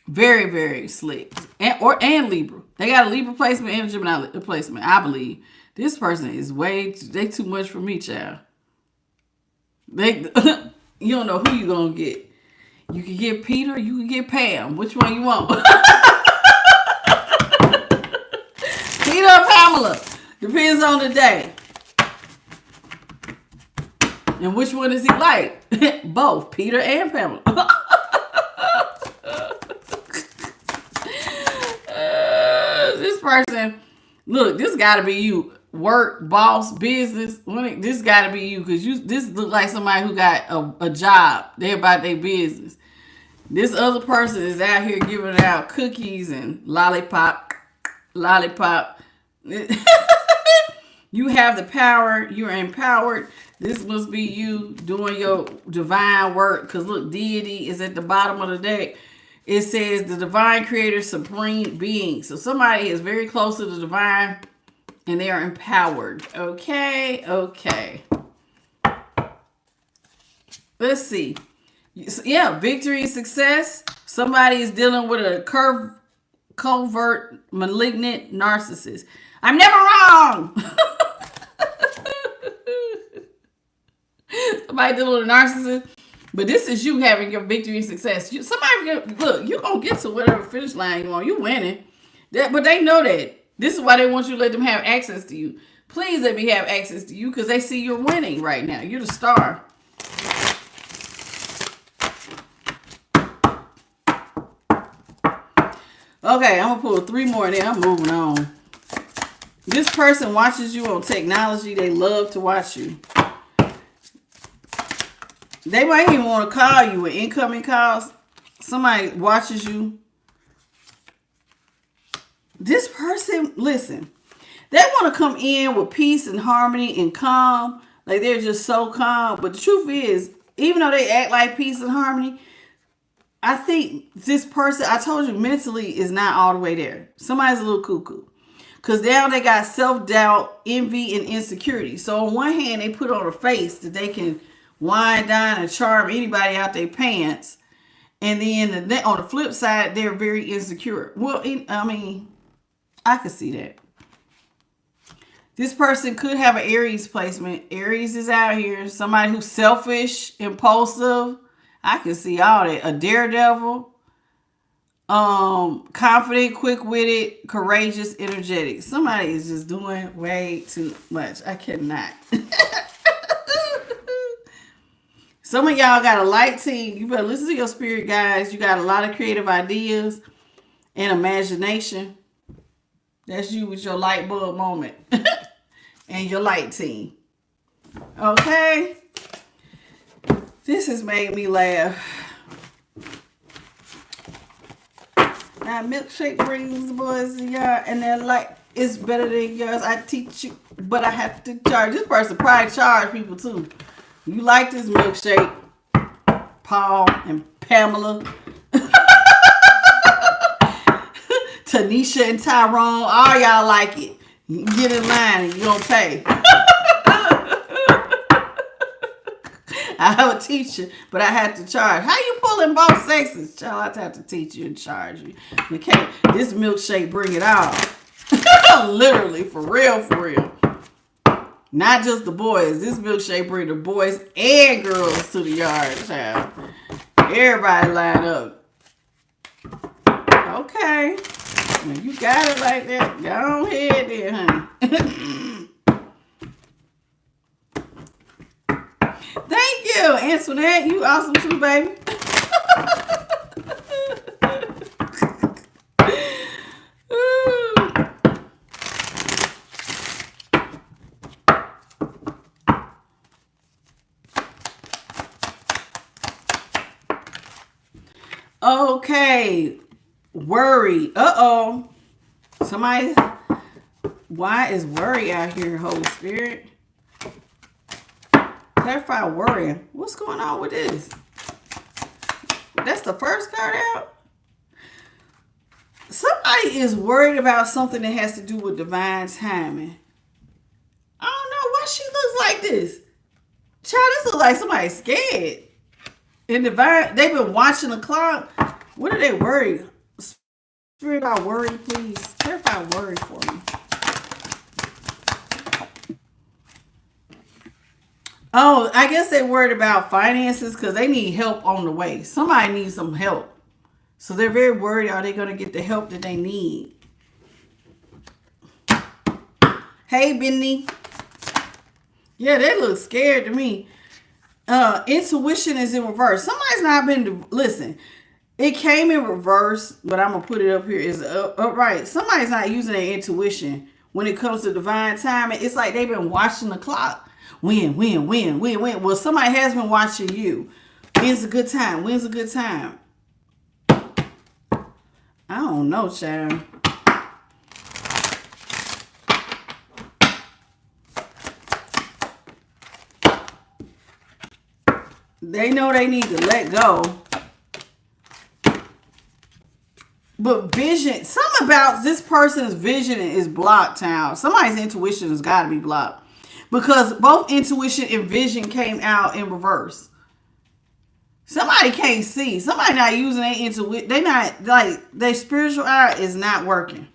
Speaker 1: Very, very slick. And Libra. They got a Libra placement and a Gemini placement, I believe. This person is they too much for me, child. You don't know who you going to get. You can get Peter, you can get Pam. Which one you want? Peter or Pamela? Depends on the day. And which one is he like? Both, Peter and Pamela. This person, look, this got to be you. Work, boss, business. This got to be you because this look like somebody who got a job. They're about their business. This other person is out here giving out cookies and lollipop. You have the power. You're empowered. This must be you doing your divine work because look, deity is at the bottom of the deck. It says the divine creator, supreme being. So somebody is very close to the divine and they are empowered. Okay. Let's see. Yeah, victory and success. Somebody is dealing with a covert, malignant narcissist. I'm never wrong. Somebody dealing with a narcissist. But this is you having your victory and success. You're going to get to whatever finish line you want. You winning. But they know that. This is why they want you to let them have access to you. Please let me have access to you because they see you're winning right now. You're the star. Okay, I'm going to pull 3 more and then I'm moving on. This person watches you on technology. They love to watch you. They might even want to call you with incoming calls. Somebody watches you. This person, listen, they want to come in with peace and harmony and calm. Like they're just so calm. But the truth is, even though they act like peace and harmony, I think this person, I told you, mentally is not all the way there. Somebody's a little cuckoo. Because now they got self-doubt, envy, and insecurity. So on one hand, they put on a face that they can wine, dine, and charm anybody out their pants. And then on the flip side, they're very insecure. Well, I mean, I could see that. This person could have an Aries placement. Aries is out here. Somebody who's selfish, impulsive. I can see all that. A daredevil. Confident, quick-witted, courageous, energetic. Somebody is just doing way too much. I cannot. Some of y'all got a light team. You better listen to your spirit guys. You got a lot of creative ideas and imagination. That's you with your light bulb moment. And your light team. Okay? This has made me laugh. Now, milkshake brings the boys to y'all, and they're like, it's better than yours. I teach you, but I have to charge. This person probably charge people too. You like this milkshake, Paul and Pamela, Tanisha and Tyrone, all y'all like it. You get in line and you don't pay. I have a teacher, but I had to charge. How you pulling both sexes? Child, I have to teach you and charge you. Okay, this milkshake bring it all. Literally, for real, for real. Not just the boys. This milkshake bring the boys and girls to the yard, child. Everybody line up. Okay. When you got it like that, go ahead there, honey. Thank you, Antoinette. You awesome too, baby. Okay. Worry. Uh-oh. Somebody. Why is worry out here, Holy Spirit? Clarify worrying. What's going on with this? That's the first card out. Somebody is worried about something that has to do with divine timing. I don't know why she looks like this. Child, this looks like somebody's scared. In divine, they've been watching the clock. What are they worried? Spirit about worry, please. Clarify worry for me. Oh, I guess they're worried about finances because they need help on the way. Somebody needs some help. So they're very worried, are they going to get the help that they need? Hey, Benny. Yeah, they look scared to me. Intuition is in reverse. Somebody's not been, listen, it came in reverse, but I'm going to put it up here. It's upright. Somebody's not using their intuition when it comes to divine timing. It's like they've been watching the clock. When. Well, somebody has been watching you. When's a good time? When's a good time? I don't know, child. They know they need to let go. But vision, something about this person's vision is blocked, child. Somebody's intuition has got to be blocked. Because both intuition and vision came out in reverse. Somebody can't see. Somebody not using their intuition. They not, like, their spiritual eye is not working.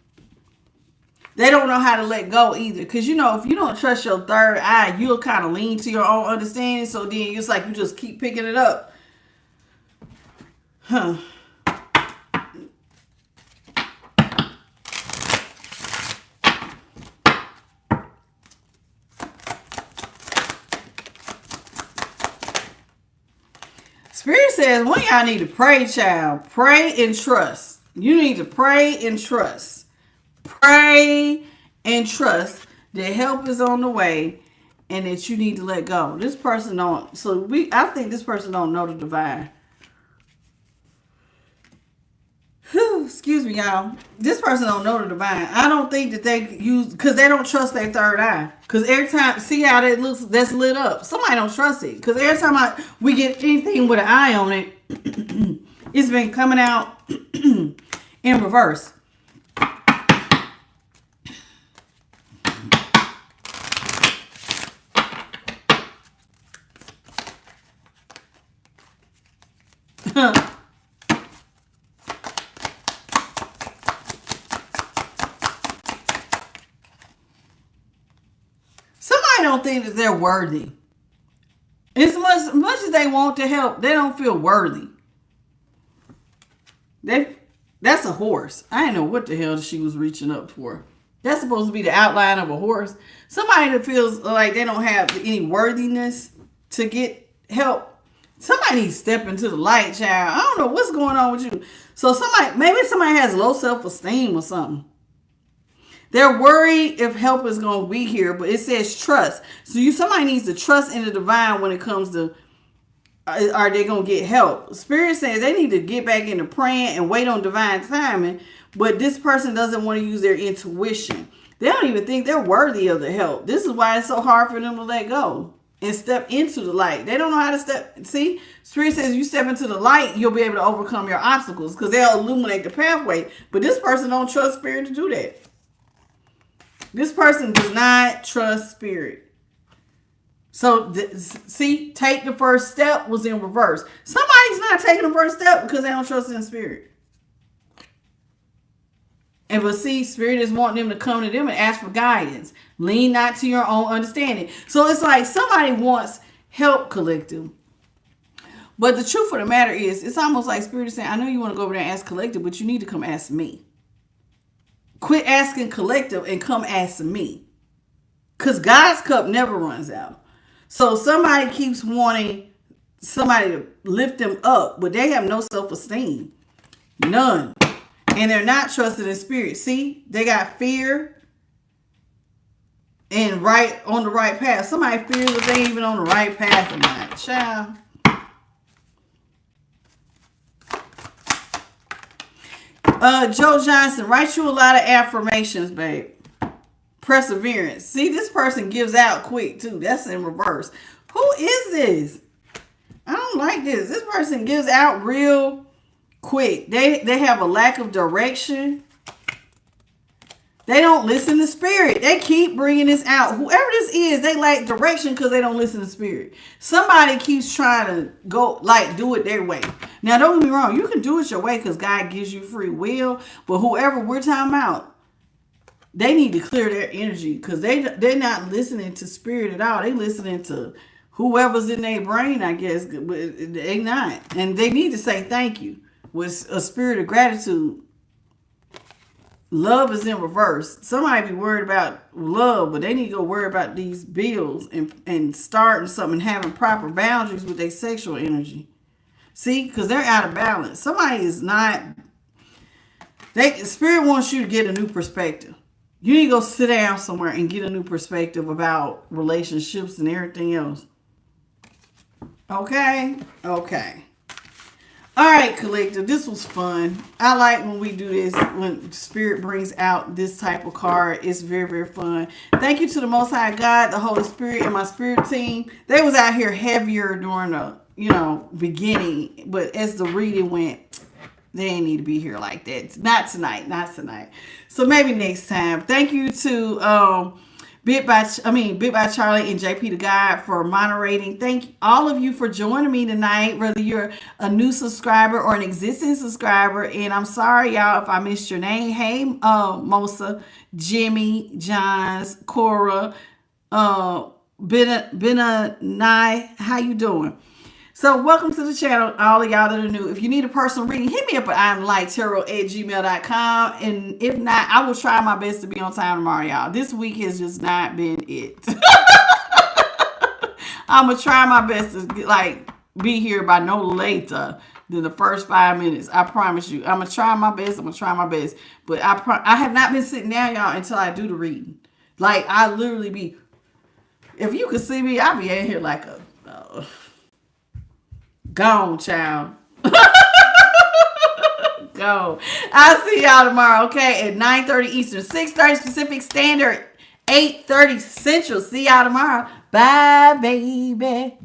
Speaker 1: They don't know how to let go either. Because, you know, if you don't trust your third eye, you'll kind of lean to your own understanding. So then it's like you just keep picking it up. Huh. says, one of y'all need to pray, child. Pray and trust. You need to pray and trust. Pray and trust that help is on the way and that you need to let go. This person don't, I think this person don't know the divine. Whew, excuse me, y'all. This person don't know the divine. I don't think that they use, because they don't trust their third eye. Because every time, see how that looks, that's lit up. Somebody don't trust it. Because every time we get anything with an eye on it, it's been coming out in reverse. Somebody don't think that they're worthy. As much as they want to help, they don't feel worthy. That's a horse. I didn't know what the hell she was reaching up for. That's supposed to be the outline of a horse. Somebody that feels like they don't have any worthiness to get help. Somebody needs to step into the light, child. I don't know what's going on with you. So maybe somebody has low self-esteem or something. They're worried if help is going to be here, but it says trust. So somebody needs to trust in the divine when it comes to, are they going to get help? Spirit says they need to get back into praying and wait on divine timing, but this person doesn't want to use their intuition. They don't even think they're worthy of the help. This is why it's so hard for them to let go and step into the light. They don't know how to step. See, Spirit says you step into the light, you'll be able to overcome your obstacles because they'll illuminate the pathway. But this person don't trust Spirit to do that. This person does not trust Spirit. So, see, take the first step was in reverse. Somebody's not taking the first step because they don't trust in Spirit. And but see, Spirit is wanting them to come to them and ask for guidance. Lean not to your own understanding. So it's like somebody wants help, collective. But the truth of the matter is, it's almost like Spirit is saying, I know you want to go over there and ask collective, but you need to come ask me. Quit asking collective and come ask me. Because God's cup never runs out. So somebody keeps wanting somebody to lift them up, but they have no self-esteem. None. And they're not trusted in Spirit. See, they got fear and right on the right path. Somebody fears that they ain't even on the right path or not. Child. Joe Johnson, write you a lot of affirmations, babe. Perseverance. See, this person gives out quick too. That's in reverse. Who is this? I don't like this. This person gives out real quick. They have a lack of direction. They don't listen to Spirit. They keep bringing this out. Whoever this is, they lack direction because they don't listen to Spirit. Somebody keeps trying to go, like, do it their way. Now, don't get me wrong. You can do it your way because God gives you free will. But whoever we're talking about, they need to clear their energy because they're not listening to Spirit at all. They listening to whoever's in their brain, I guess. But they not. And they need to say thank you with a spirit of gratitude. Love is in reverse. Somebody be worried about love, but they need to go worry about these bills and starting something and having proper boundaries with their sexual energy. See, because they're out of balance. Somebody is not. Spirit wants you to get a new perspective. You need to go sit down somewhere and get a new perspective about relationships and everything else. Okay? Okay. All right, collective. This was fun. I like when we do this, when Spirit brings out this type of card. It's very, very fun. Thank you to the Most High God, the Holy Spirit, and my spirit team. They was out here heavier during the, beginning. But as the reading went, they ain't need to be here like that. Not tonight. Not tonight. So maybe next time. Thank you to Bit by Charlie and JP the Guide for moderating. Thank all of you for joining me tonight, whether you're a new subscriber or an existing subscriber. And I'm sorry, y'all, if I missed your name. Hey, Mosa, Jimmy, Johns, Cora, Bena Nye, how you doing? So welcome to the channel, all of y'all that are new. If you need a personal reading, hit me up at imlighttarot@gmail.com. And if not, I will try my best to be on time tomorrow, y'all. This week has just not been it. I'm going to try my best to be here by no later than the first 5 minutes. I promise you. I'm gonna try my best. But I have not been sitting down, y'all, until I do the reading. Like, I literally be. If you could see me, I'd be in here like a gone child. Go. I'll see y'all tomorrow, okay? At 9:30 Eastern, 6:30 Pacific Standard, 8:30 Central. See y'all tomorrow. Bye, baby.